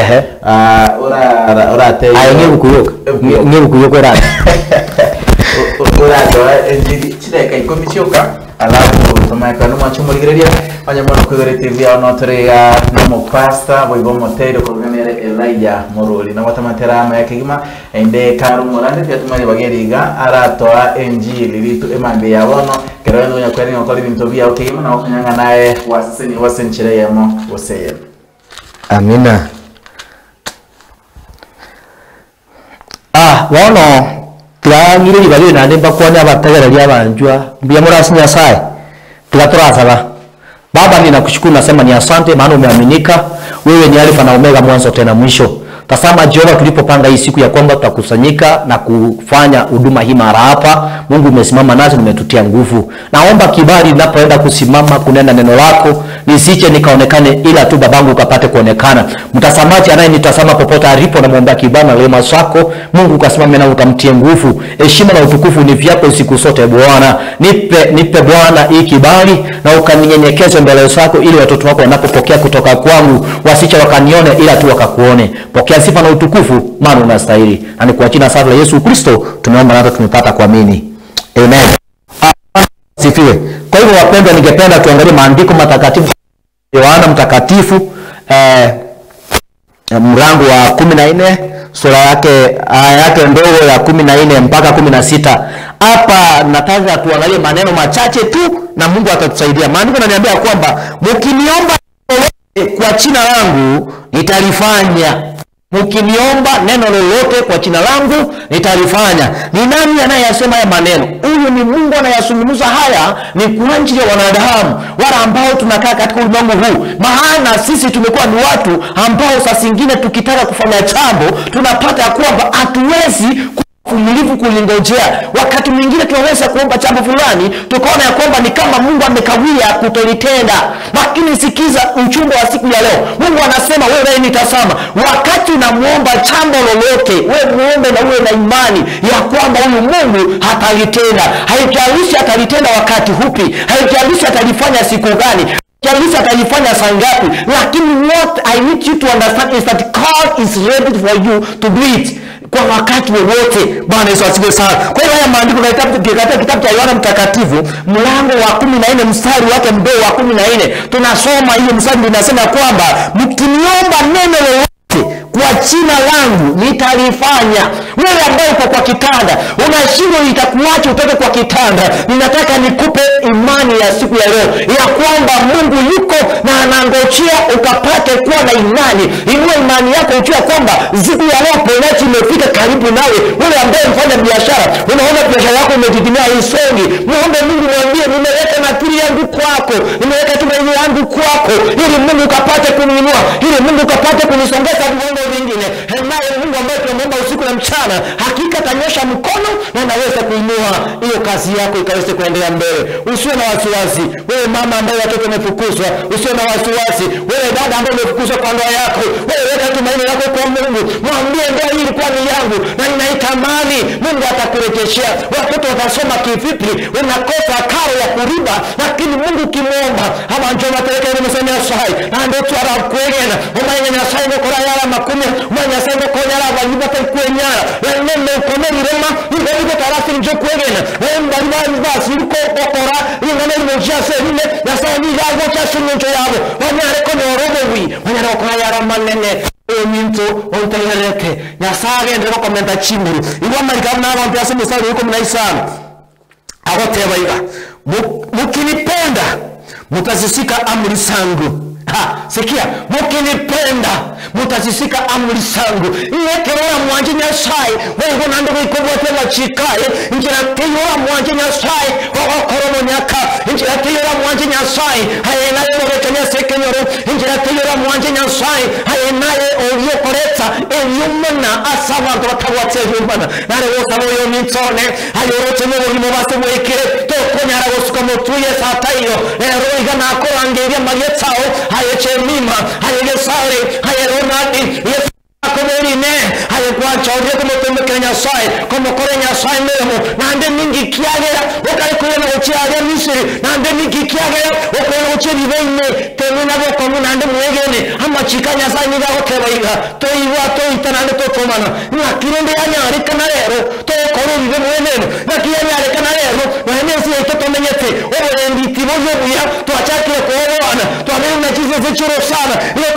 Ora te. Ayo ngebukuyoka ora. Ora to enjiri chida kaiko michoka alafu tumaika no machumo ligereria banyamona kwigore TV ono terega no pasta boibo motero kolganere Elijah Moroli na watamatera ama yakigima ende karu morande pia tumali bageriga aratoa enjili litu emambe yabono kero ndo nyakweri ngokoli bintu bya okigima na okanyanga naye waseni wasenchire yemo oseye. Amina. Wono twangire ibali na ndemba kwanya abategereria abanjwa mbia murasi Nyasaye tugaturasaba. Baba, ninakushukuru, nasema ni asante maana umeaminika. Wewe ni Alfa na Omega, mwanzo tena mwisho. Tazama Jehova, tulipopanga hii siku ya kwamba tutakusanyika na kufanya huduma hii mara hapa, Mungu umesimama nasi, umetutia nguvu. Naomba kibali ninapoenda kusimama kunena neno lako, nisiche nikaonekane ila tu babangu ukapate kuonekana. Mtazamaji anayenitazama popote alipo, na muomba kibali na rehema zako, Mungu ukasimame na ukamtie nguvu. Heshima na utukufu ni vyako siku zote Bwana. Nipe Bwana hii kibali na ukaninyenyekeze mbele zako, ili watoto wako wanapopokea kutoka kwangu wasiche wakanione ila tu wakakuone. Pokea sifa na utukufu maana unastahili. Na ni kwa jina la Yesu Kristo tunaomba na tumepata kuamini. Amen. Sifiwe. Kwa hivyo wapendwa, ningependa tuangalie maandiko matakatifu. Yohana mtakatifu mlango wa 14 sura yake ndogo ya 14 mpaka 16. Hapa nataka tuangalie maneno machache tu na Mungu atatusaidia. Maandiko yananiambia kwamba mkiniomba kwa jina langu nitalifanya. Mkiniomba neno lolote kwa jina langu nitalifanya. Ni nani anayesema haya maneno? Huyu ni Mungu anayazungumza haya, ni kwa ajili ya wanadamu wale ambao tunakaa katika ulimwengu huu. Maana sisi tumekuwa ni watu ambao saa zingine tukitaka kufanya jambo tunapata kwamba hatuwezi uvumilivu kulingojea. Wakati mwingine tunaweza kuomba jambo fulani tukaona ya kwamba ni kama Mungu amekawia kutolitenda. Lakini sikiza ujumbe wa siku ya leo. Mungu anasema wewe nitazama, wakati unamuomba jambo lolote, wewe muombe na uwe na imani ya kwamba huyu Mungu hatalitenda. Haijalishi atalitenda wakati upi, haijalishi atalifanya siku gani, haijalishi atalifanya saa ngapi, lakini what I need you to understand is that God is ready for you to do it kwa wakati wowote. Bwana Yesu asifiwe sana. Kwa hiyo haya maandiko katika kitabu cha Yohana Mtakatifu mlango wa 14 mstari wake mdogo wa 14 tunasoma hiyo mstari unasema kwamba mkiniomba neno lolote kwa jina langu nitalifanya. Wewe ambaye uko kwa kitanda unashindwa itakuacha utoke kwa kitanda, ninataka nikupe imani ya siku ya leo ya kwamba Mungu yuko na anangojea ukapate kuwa na imani. Inua imani yako ujue kwamba siku ya leo ponyaji imefika karibu nawe. Wewe ambaye mfanya biashara, unaona biashara yako imedidimia haisongi, muombe Mungu, mwambie nimeweka maturi yangu kwako, nimeweka tumaini yangu kwako, ili Mungu ukapate kuniinua, ili Mungu ukapate kunisongeza viwango vingine. Naye Mungu ambaye tunamuomba usiku na mchana hakika atanyosha mkono na anaweza kuinua hiyo kazi yako ikaweze kuendelea mbele. Usiwe na wasiwasi. Wewe mama ambaye watoto wamefukuzwa, usiwe na wasiwasi. Wewe dada ambaye umefukuzwa kwa ndoa yako, wewe weka tumaini lako kwa Mungu. Mwambie ndoa hii ilikuwa ni yangu na ninaitamani, Mungu atakurejeshea. Watoto watasoma kivipi? Unakosa karo ya kuriba, lakini Mungu kimwomba ama njoo mateleka ile msema sai na ndio tuara kwengena umanya sai ngo kora yala makumi umanya sai ngo konyala abayiba pe kwenyala na nemme komeri rema ngo ngo tarasi njo kwengena mbali bali basi ko kokora ingane mujia sebine na sai ni yago cha sunjo yabo wanyare ko norobo wi wanyare ko yala manene minto onteleke nyasage ndero komenta chimuru iwa marikana abantu yasemusali yuko mnaisana agoteba iba mukinipenda mutazishika amri zangu. Sikia, mukinipenda mutazishika amri zangu. Iyekerora mwanje Nyasaye wewe nando bikobote bachikaye injira teyora mwanje Nyasaye okoromo nyaka injira teyora mwanje Nyasaye hayenaye borekanya sekenyoro injira teyora mwanje Nyasaye hayenaye oliyo koretsa enyumana asabantu batabwatse yumana nare wosabo yo nitsone ayorote mu burimo basebwekere to konyara gosuka mutuye satayo ero igana akorangeria magetsao hayeche mima hayegesare hayeronadi yesu akomerine hayekwacha odiye kumutumbe Kenya sai como korenya sai memo nande mingi kiagera okari kuyena uchiage Misiri nande mingi kiagera okora uchiye bene temuna boko nande mwegene ama chikanya sai niga okebaiga to iwa to itanane to tomana na kirende yanya arikana rero to koru bibe mwenene na kiyanya arikana rero wenesi to tomenyete orendi tiboyo buya to achakire ko wana to amena chize zechiro sana ile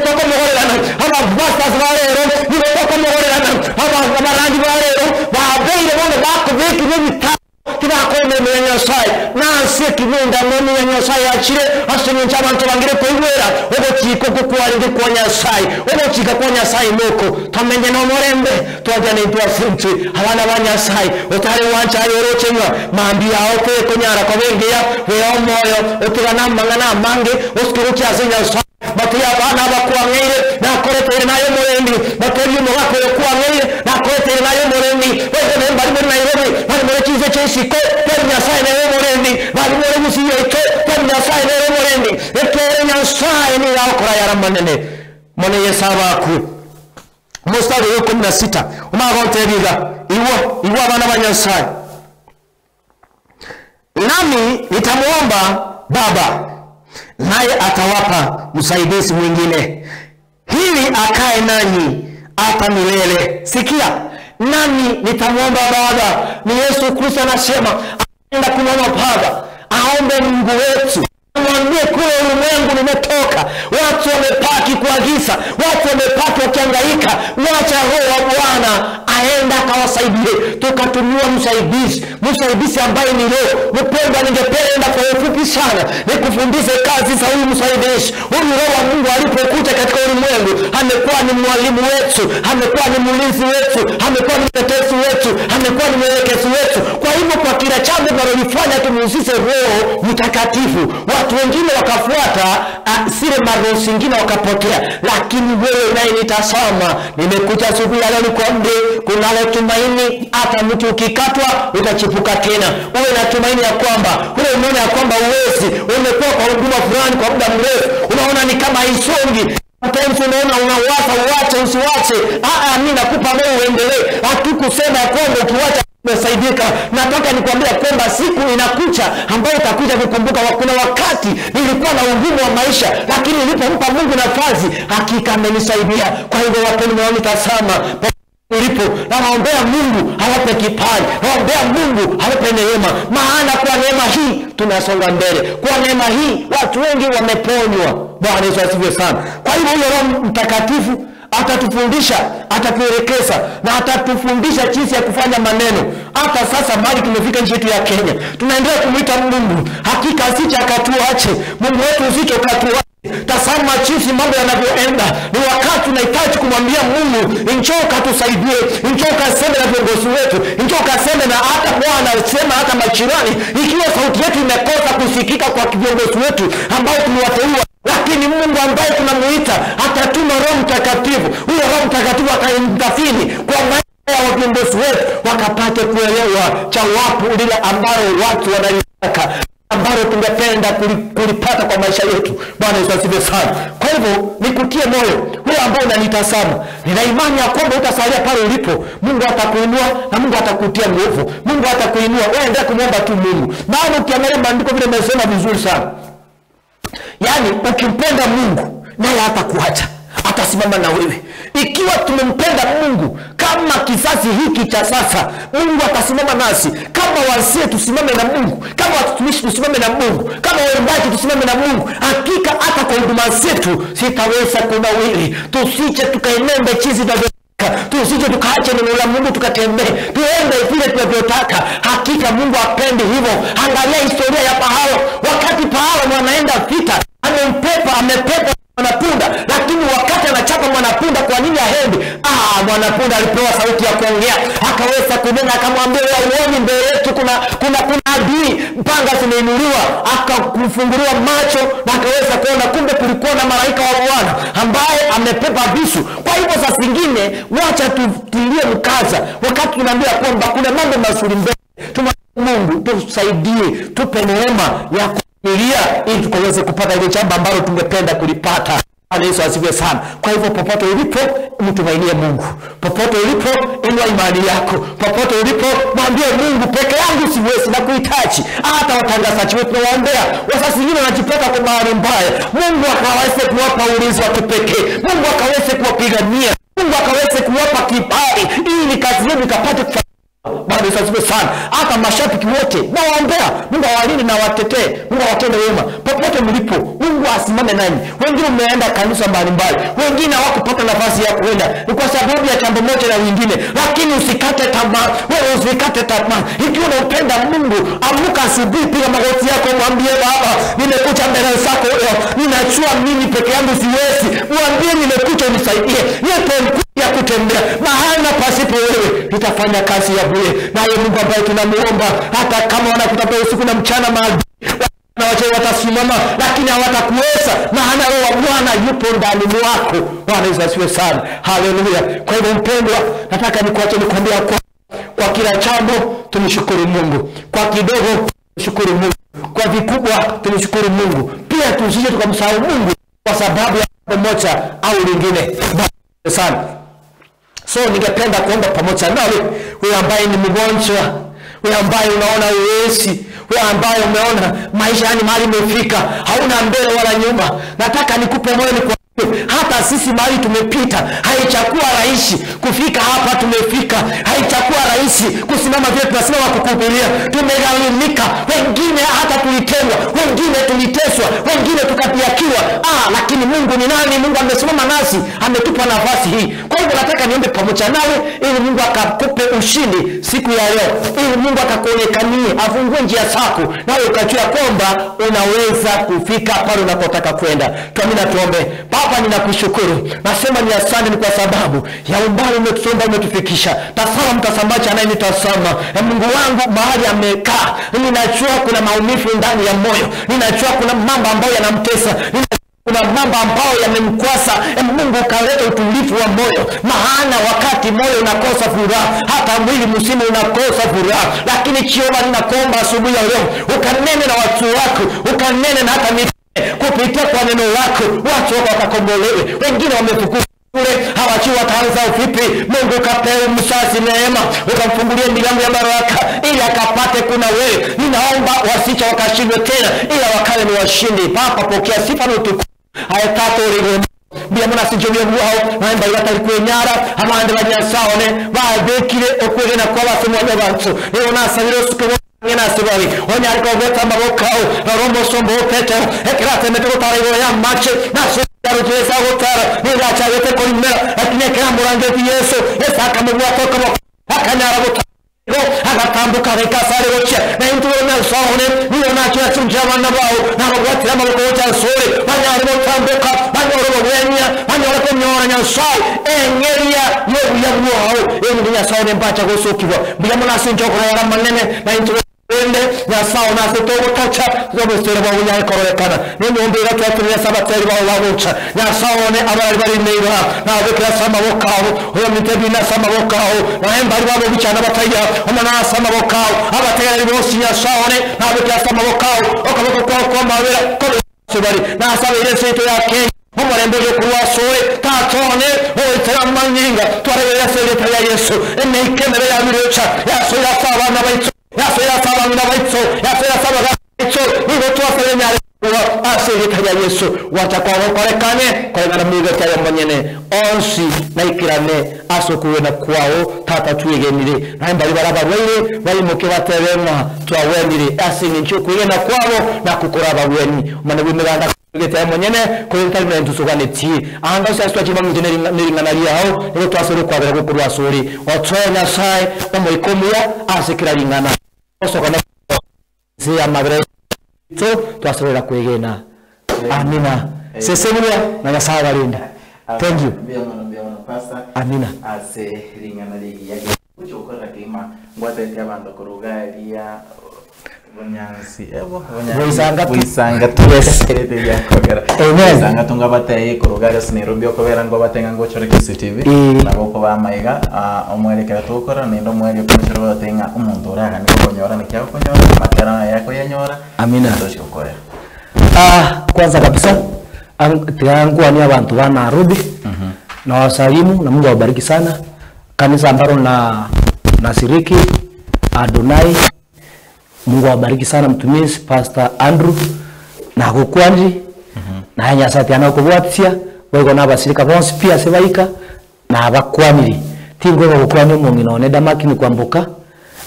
toko mogorana ama basta zalero ile toko mogorana ama abarangi balero babeire bone bakubiki n'ibita tibakome Nyasaye nase kibunda none Nyasaye achire asenye abantu bangire koibera obotiko kukwalinde kwa Nyasaye obotika kwa Nyasaye moko tamenye no morembe twajane twafunti abana ba Nyasaye otare wancha yorochenywa mambi yawo ko konyara ko bengeya weyo moyo otigana mangana mange oskuru kyaze Nyasaye batiya bana bakwangire na koretere nayo morembi bateri mo bakore kwangire na koretere nayo morembi wewe mbali muri Nairobi bali muri kize cyesiko per Nyasaye nayo morembi bali muri musiye ko per Nyasaye nayo morembi ekere Nyasaye ni yakora yaramanene mone yesabaku mustari yo 16 umagonte biga iwo abana ba Nyasaye nami nitamuomba Baba naye atawapa msaidizi mwingine hili akae nanyi hata milele. Sikia, nami nitamuomba Baba. Ni Yesu Kristo anasema aenda kumwomba Baba aombe Mungu wetu mwambie kule ulimwengu nimetoka, watu wamepaki kuagiza, watu wamepaki wakihangaika, wacha roho wa Bwana aenda akawasaidia. tusaidie, tukatumiwa msaidizi ambaye ni Roho. Mpendwa, ningependa kwa ufupi sana nikufundishe kazi za huyu msaidizi. Huyu Roho wa Mungu alipokuja katika ulimwengu, amekuwa ni mwalimu wetu, amekuwa ni mlinzi wetu, amekuwa ni mtetezi wetu, amekuwa ni mwelekezi wetu. Kwa hivyo kwa kila jambo tunalofanya tumhusishe Roho Mtakatifu. Watu wengine wakafuata zile maroho zingine wakapotea, lakini wewe unayenitazama, nimekuja siku ya leo nikwambie kunalo tumaini. Hata mtu ukikatwa utachipuka tena. Uwe na tumaini ya kwamba ule umeona ya kwamba uwezi, umekuwa kwa huduma fulani kwa muda mrefu, unaona ni kama haisongi, sometimes unaona unawaza uache usiwache. Mimi nakupa moyo uendelee. Hatukusema kwamba ukiwacha umesaidika. Nataka nikwambia kwamba siku inakuja ambayo utakuja kukumbuka kuna wakati nilikuwa na ugumu wa maisha, lakini nilipompa Mungu nafasi, hakika amenisaidia. Kwa hivyo wapendwa mnaonitazama ulipo, naombea Mungu awape kibali, naombea Mungu awape neema, maana kwa neema hii tunasonga mbele. Kwa neema hii watu wengi wameponywa. Bwana Yesu asifiwe sana. Kwa hivyo Roho Mtakatifu atatufundisha, atatuelekeza na atatufundisha jinsi ya kufanya maneno. Hata sasa mahali tumefika nchi yetu ya Kenya, tunaendelea kumuita Mungu. Hakika asije akatuache. Mungu wetu usije ukatuache. Tazama jinsi mambo yanavyoenda. Ni wakati tunahitaji kumwambia Mungu, njoo katusaidie, njoo kaseme na viongozi wetu, njoo kaseme na hata Bwana sema hata majirani. Ikiwa sauti yetu imekosa kusikika kwa viongozi wetu ambao tumewateua, lakini Mungu ambaye tunamuita atatuma Roho Mtakatifu. Huyo Roho Mtakatifu akaindafini kwa maisha ya viongozi wetu, wakapate kuelewa jawabu lile ambalo watu wanalitaka, ambalo tungependa kulipata kwa maisha yetu. Bwana Yesu asifiwe sana. Kwa hivyo nikutie moyo wewe ambao unanitazama, nina imani ya kwamba utasalia pale ulipo. Mungu atakuinua na Mungu atakutia nguvu. Mungu atakuinua. Wewe endelea kumwomba tu Mungu. Maana ukiangalia maandiko vile nimesema vizuri sana, yaani ukimpenda Mungu naye hatakuacha, atasimama na wewe. Ikiwa tumempenda Mungu kama kizazi hiki cha sasa, Mungu atasimama nasi. Kama wazee tusimame na Mungu, kama watumishi tusimame na Mungu, kama waimbaji tusimame na Mungu. Hakika hata kwa huduma zetu sitaweza kunawili. Tusije tukaenembe chizi na tusije tukaache neno la Mungu tukatembee, tuende vile tunavyotaka. Hakika Mungu apendi hivyo. Angalia historia ya Paulo. Wakati Paulo anaenda vita, amepepa mwanapunda, lakini wakati anachapa mwanapunda, kwa nini ahendi? Mwanapunda alipewa sauti ya kuongea, akaweza kunena, akamwambia uone mbele yetu kuna adui, mpanga zimeinuliwa. Akafunguliwa macho na akaweza kuona kumbe kulikuwa na malaika wa Bwana ambaye amepepa visu. Kwa hivyo saa zingine wacha tutilie mkaza wakati tunaambia kwamba kuna mambo mazuri mbele. Mungu tusaidie, tupe neema ya kulia ili tukaweze kupata ile jambo ambalo tungependa kulipata. Yesu asifiwe sana. Kwa hivyo popote ulipo mtumainie Mungu. Popote ulipo inua imani yako. Popote ulipo mwambie Mungu, peke yangu siwezi na kuhitaji. Hata watangazaji wetu tunawaombea, wazazi wengine wanajipata kwa bahati mbaya. Mungu akaweze kuwapa ulinzi wa kipekee. Mungu akaweze kuwapigania. Mungu akaweze kuwapa kibali ili kazi yenu ikapate kufanya. Bwana Yesu asifiwe sana. Hata mashabiki wote nawaombea, Mungu awalinde na watetee, Mungu awatende wema. Popote mlipo Mungu asimame nanyi. Wengine umeenda kanisa mbalimbali, wengine hawakupata nafasi ya kuenda ni kwa sababu ya jambo moja na nyingine, lakini usikate tamaa. Wewe usikate tamaa. Ikiwa unapenda Mungu, amka asubuhi, piga magoti yako, mwambie Baba, nimekuja mbele zako leo. Ninajua mimi peke yangu siwezi. Mwambie nimekuja unisaidie. Nipe ya kutembea maana pasipo wewe tutafanya kazi ya bure. Naye Mungu ambaye tunamuomba, hata kama wanakutafuta usiku na mchana, na wacha watasimama lakini hawatakuweza, maana Roho wa Bwana yupo ndani mwako. Bwana Yesu asifiwe sana. Haleluya. Kwa hivyo mpendwa, nataka nikuache nikwambia kwa kila jambo tumshukuru Mungu, kwa kidogo tumshukuru Mungu, kwa vikubwa tumshukuru Mungu. Pia tusije tukamsahau Mungu kwa sababu ya jambo moja au lingine. Bwana sana. So ningependa kuomba pamoja nawe, wewe ambaye ni mgonjwa, wewe ambaye unaona uwezi, wewe ambaye umeona maisha yani mahali umefika, hauna mbele wala nyuma. Nataka nikupe moyo hata sisi mahali tumepita haichakuwa rahisi kufika hapa tumefika. Haichakuwa rahisi kusimama vile tunasimama kukuhubiria. Tumegalimika, wengine hata tulitengwa, wengine tuliteswa, wengine tukatiakiwa. Lakini Mungu ni nani? Mungu amesimama nasi, ametupa nafasi hii. Kwa hivyo nataka niombe pamoja nawe ili Mungu akakupe ushindi siku ya leo, ili Mungu akakuonekanie, afungue njia zako, nawe ukajua kwamba unaweza kufika pale unapotaka kwenda. Tuamini, tuombe. Baba, ninakushukuru. Nasema ni asante ni kwa sababu ya umbali umetusomba, umetufikisha. Tazama mtazamaji anayenitazama, Mungu wangu mahali amekaa, ninajua kuna maumivu ndani ya moyo, ninajua kuna mambo ambayo yanamtesa, kuna mambo ambayo yamemkwasa. Mungu kaleta utulivu wa moyo, maana wakati moyo unakosa furaha, hata mwili mzima unakosa furaha. Lakini Jehova, ninakuomba asubuhi ya leo ukanene na watu wako, ukanene na hata kupitia kwa neno lako, watu wako wakakombolewe. Wengine wamefukuzwa kule, hawajui wataanza vipi. Mungu kapewe msasi neema, ukamfungulie milango ya baraka ili akapate kuna wewe. Ninaomba wasicha wakashindwe tena, ila wakawe ni washindi. Baba, pokea sifa na utukufu. Hayatato uligo bia mwana sinjobia buhao naimba ilata likuenyara amande banyasaone baadekire okwegena kwa basemwa bantu leo nasabiro sukewo ngena sebari onya ariko gota mabokao rombo sombo peto ekrate metero tarego ya mache naso yarujesa gotara nira chagete kolimera akine kama murange Yesu esaka mugwa toka akanyara gotara agatambuka rekasare gocha na inturo na sone niyo nacho yatunjaba nabao nabagwatira amaboko y'asore banyari botambuka banyoro bwenya banyoro komyora nyasai engeria yo yabuho enginya sone mbacha gosokibwa biyamo nasinjokora yara manene na inturo ende ya sawa na setogo tacha zobesera bawo ya korekana nini ombera twatumya sabateri bawo bawocha ya sawa ne abari bari meira na bekira sama bokao oyo mitebi na sama bokao na embari babo bichana bataya omana sama bokao abatera bosi ya sawa ne na bekira sama bokao okaboko kwa mabera ko sebari na sawa ile seto ya Kenya omorembe yo kuwa soe tatone oitera manyinga twarebe seto ya Yesu ene ikemere ya birocha ya so ya sawa na baito ya saba mina baitso ya saba baitso nigo tuwafanya nyare wa asiri ya Yesu watakwa korekane korekana mwiga tayo manyene onsi na ikirane asokuwe na kwao tata tuigenire na mbali baraba weire bali mukibaterema twawenire asini nchukuye na kwao na kukuraba weni umane bimeganda gete manyene ko internet tusoganeti anga saswa chibangu ningana yao nigo twasoro kwabera gukurwa sori otsonya sai omoikomya asikira lingana osokana zia madre to twasoro kwegena amina sesemia na nyasaga linda. Thank you. Amina. Ase lingana ligi yake kuchokora kima ngwate y'abantu kurugaria Bonyansi ebo Boisanga tuweserete yakogera Boisanga tunga bateye kurugaria Nairobi okobera ngo batenga ngo chore CCTV naboko bamayiga omwerekera tukora nindo mweri okuchero batenga umuntu uraga niko konyora nikyako konyora matera yako yanyora. Amina. Ndoshokora kwanza kabisa tiangu ani abantu ba Nairobi na wasalimu na Mungu awabariki sana kanisa ambalo na siriki Adonai. Mungu awabariki sana mtumishi Pastor Andrew na kukwandi na hanya sati anakubwatia wego nabasirika bonse pia sebaika na abakwaniri tingo bakwani mu none damaki ni kwambuka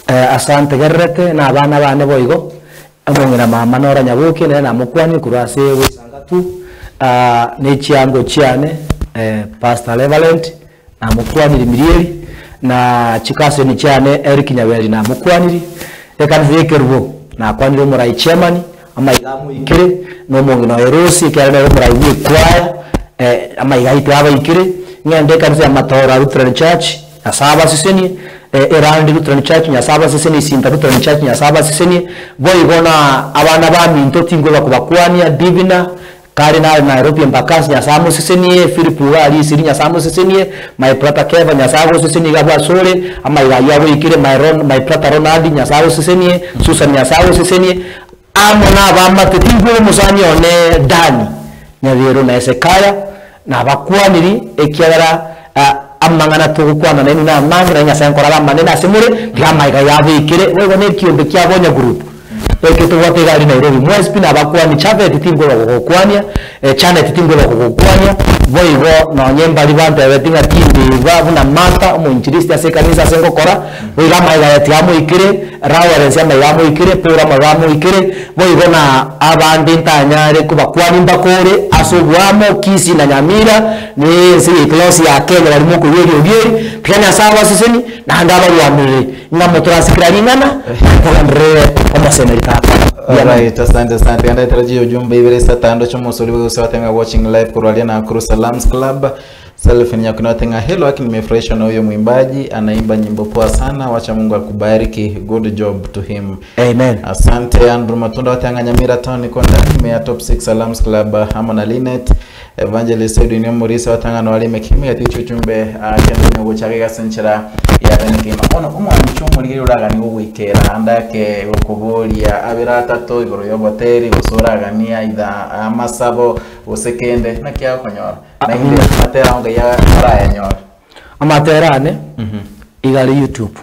asante garrete na abana bane boigo amongera mama nora nyabuke na mukwani kurase Boisanga tu ne chiango chiane Pastor Levalent na mukwaniri Mirieli na chikase ni chiane Eric Nyaweli na mukwaniri ekanzekerwo na kwaniro murai chairman ama igamu ikire no mongino erosi kera no murai ni kwaya ama igaite aba ikire ngende kanze amatora Lutheran Church asaba siseni erandi Lutheran Church nyasaba siseni sinta Lutheran Church nyasaba siseni boy gona abana ba minto tingo bakubakwania divina kari na Nairobi mbakasi nyasamu siseni Philip wali siri nyasamu siseni my brother Keva nyasamu siseni gabwa sore ama yawo ikire my brother Ronald nyasamu siseni Susan nyasamu siseni amona bamba tetingo musani one dani nyabiro na Esekaya na bakwaniri ekiara amangana tukukwana nenu na mangra nyasamu koraba manena semure gama yawo ikire wewe ne kiombe kyabonya group eketo wate gari Nairobi mwespi na bakwani chave titingo la kukwanya chana titingo la kukwanya boigo no nyemba libante betinga tindi babu na mata omunchiristi ase kanisa sengo kora boiga maiga yatiamo ikire rawarensia maiga mo ikire pura magamo ikire boigo na abandi ntanyare kuba kwani mbakore asubwamo kisi na nyamira ni siri close ya Kenya walimo kuyeri ogieri pigana sawa siseni na ndaba lwamire ngamo transikralingana kongre kama semerita. Alright, asante. Anda tarajia ujumbe ibere saa 5 cy'umusoro wose watenga watching live kurwalia na Kuru Salams Club. Selfie ni yakuna tenga hello, lakini nimefurahisha na huyo mwimbaji anaimba nyimbo poa sana. Wacha Mungu akubariki. Good job to him. Amen. Asante Andrew Matunda watanga Nyamira Town iko ndani ya top 6 Salams Club. Hamona Linet Evangelist Edwin Morisa watanga na walime kimi aticho chumbe kendo nyogo chake gasenchera ya benekima ono umwanchu muri uraga ni uwikera andake ukubolia abira tato igoro yoboteri usoragania ida amasabo usekende nakia konyora na ile matera onga ya araya nyora amaterane igari YouTube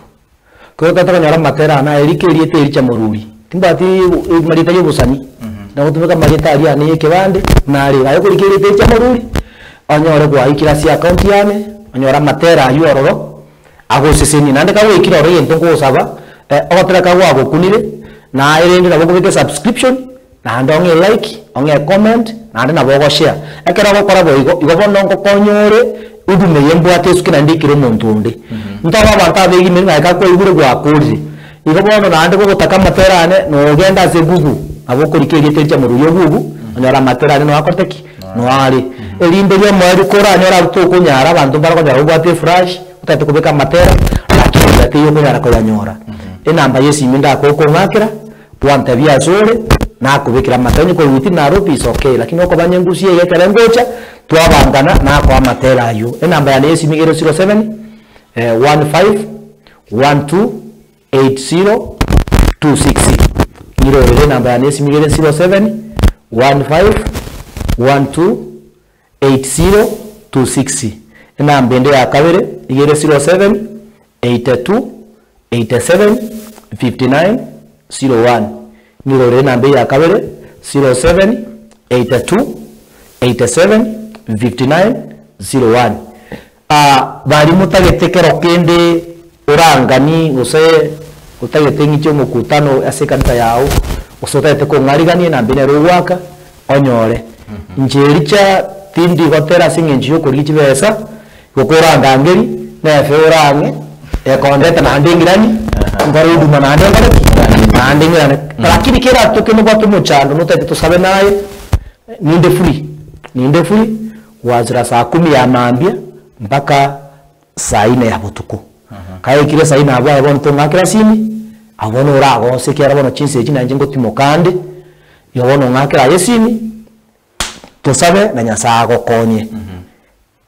ko tatanyora materana erike riete richa mururi timbati marita yobusani na gutumika marita ari ani ikibande na ari ayo kurikirite richa mururi anyore kwa ikirasi account yane anyora matera yororo agoseseni nande ka wikira ore yento ngosaba ogotera ka gwa gokunire na irende na gokubite subscription na ndonge like onge comment na ndana bogo share akera gokora boigo igobono ngokonyore udume yembwate sukina ndikire muntu ndi ntaba banta begi menga ka ko igure gwa kuri igobono na ndego gotaka materane no genda se gugu abokurikire techa mu ruyo gugu anyora materane no akoteki no ari elinde lyo mwari kora anyora butukunyara abantu barako bwate fresh utatu kubeka matera lakini atiyo kunyara ko yanyora enamba yesi minda ko ngakira twanta bya zore na kubikira matanyi ko witi na ropi is okay lakini uko banyengusie yekere ngocha twabangana na kwa matera ayo enamba ya yesi migero 07 15 12 80 260 ngiro ile namba ya yesi migero 07 15 12 80 260 na mbende ya kabere igere 07 82 87 59 01 nirore nambe ya kabere 07 82 87 59 01 bari mutagetekero kende urangani use utagete ngicho mukutano asekanta yao usotete ko ngarigani na mbene ruwaka onyore njericha tindi gotera singenji yo kuri kibesa gukora ngangeri na feorange ekondeta na ndingirani ngoro iduma na ndingirani lakini kera tokeno batu muchando nutete tusabe naye ninde free wazira saa 10 ya mambia mpaka saa 4 ya butuku kaye kire saa 4 abo abone tonga kira sini abono urago sekera bono chinse china njengo timokande yobono ngakira yesini tusabe na nyasaa gokonye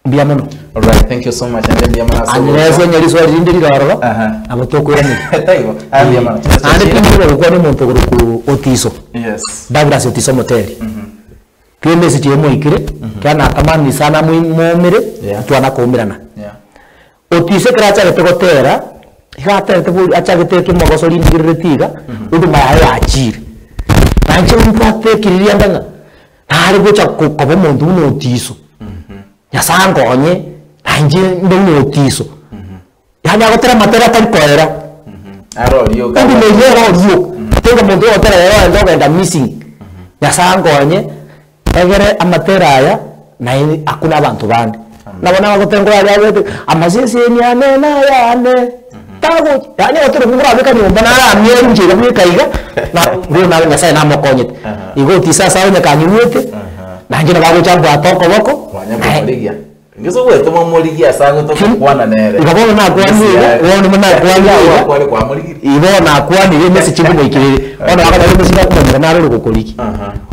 biamono. Alright, thank you so much. And then biamana so anyezo nyali so rindiri raro abo tokura ni taigo biamana ande pingo ko ni muntu ku otiso yes Douglas Otiso Moteri kende si chemo ikire kana tamani sana muomere twana kumirana Otiso kracha getogotera igata tebu acha geteke mogoso rindiri tiga uduma ya achiri tanje mpate kiriria ndanga hari gocha kukobo muntu no Otiso yasango onye tanje ndo Otiso yani agotera matera tankoera aro yo kandi meyo yo tenga muntu otera ya ndo genda missing yasango onye egere amatera aya na akuna abantu bandi nabona bagotengo ya bete amasese ni anena yane tago yani otero ngura beka ni mbana ara myenje na kaiga na ngo na ngasa na mokonye igo tisasa onye kanyuete na njina bago chambo atoko boko wanyamoligia ngizo wetu momoligia sago to kwana nere igabona na kwani wona mna kwani kwa moligi ibona kwani ile mesi chibu moikire ona akaba ile mesi kumenya na rero gukoliki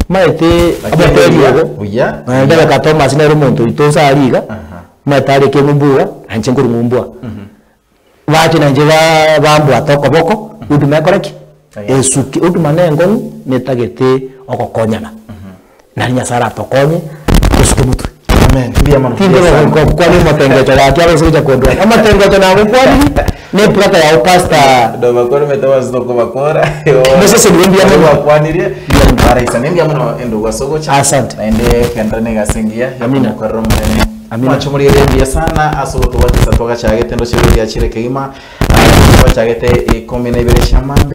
maete abateri yego uya ndaba ka Thomas na rumonto itosa aliga matari ke mumbuwa anje nguru mumbwa waje na njeba bambu atoko boko uduma koreki esuki uduma nengo netagete okokonyana na nyasara tokonye kusukumutu amen biamana tindo ko kwani matengejo ya kiasi cha kuondoa ama tengejo na kwani ne plata ya upasta ndo bakora metawa zoko bakora Mese se ndiye mwana kwanirie bara isane ndiye mwana endo wasoko cha asante naende kenda negasingia Amina. kwa romene Amina. Mwachumuri rendia sana aso tubatisa toka chagete ndo chiro ya chire kigima kwa chagete 12 shamambe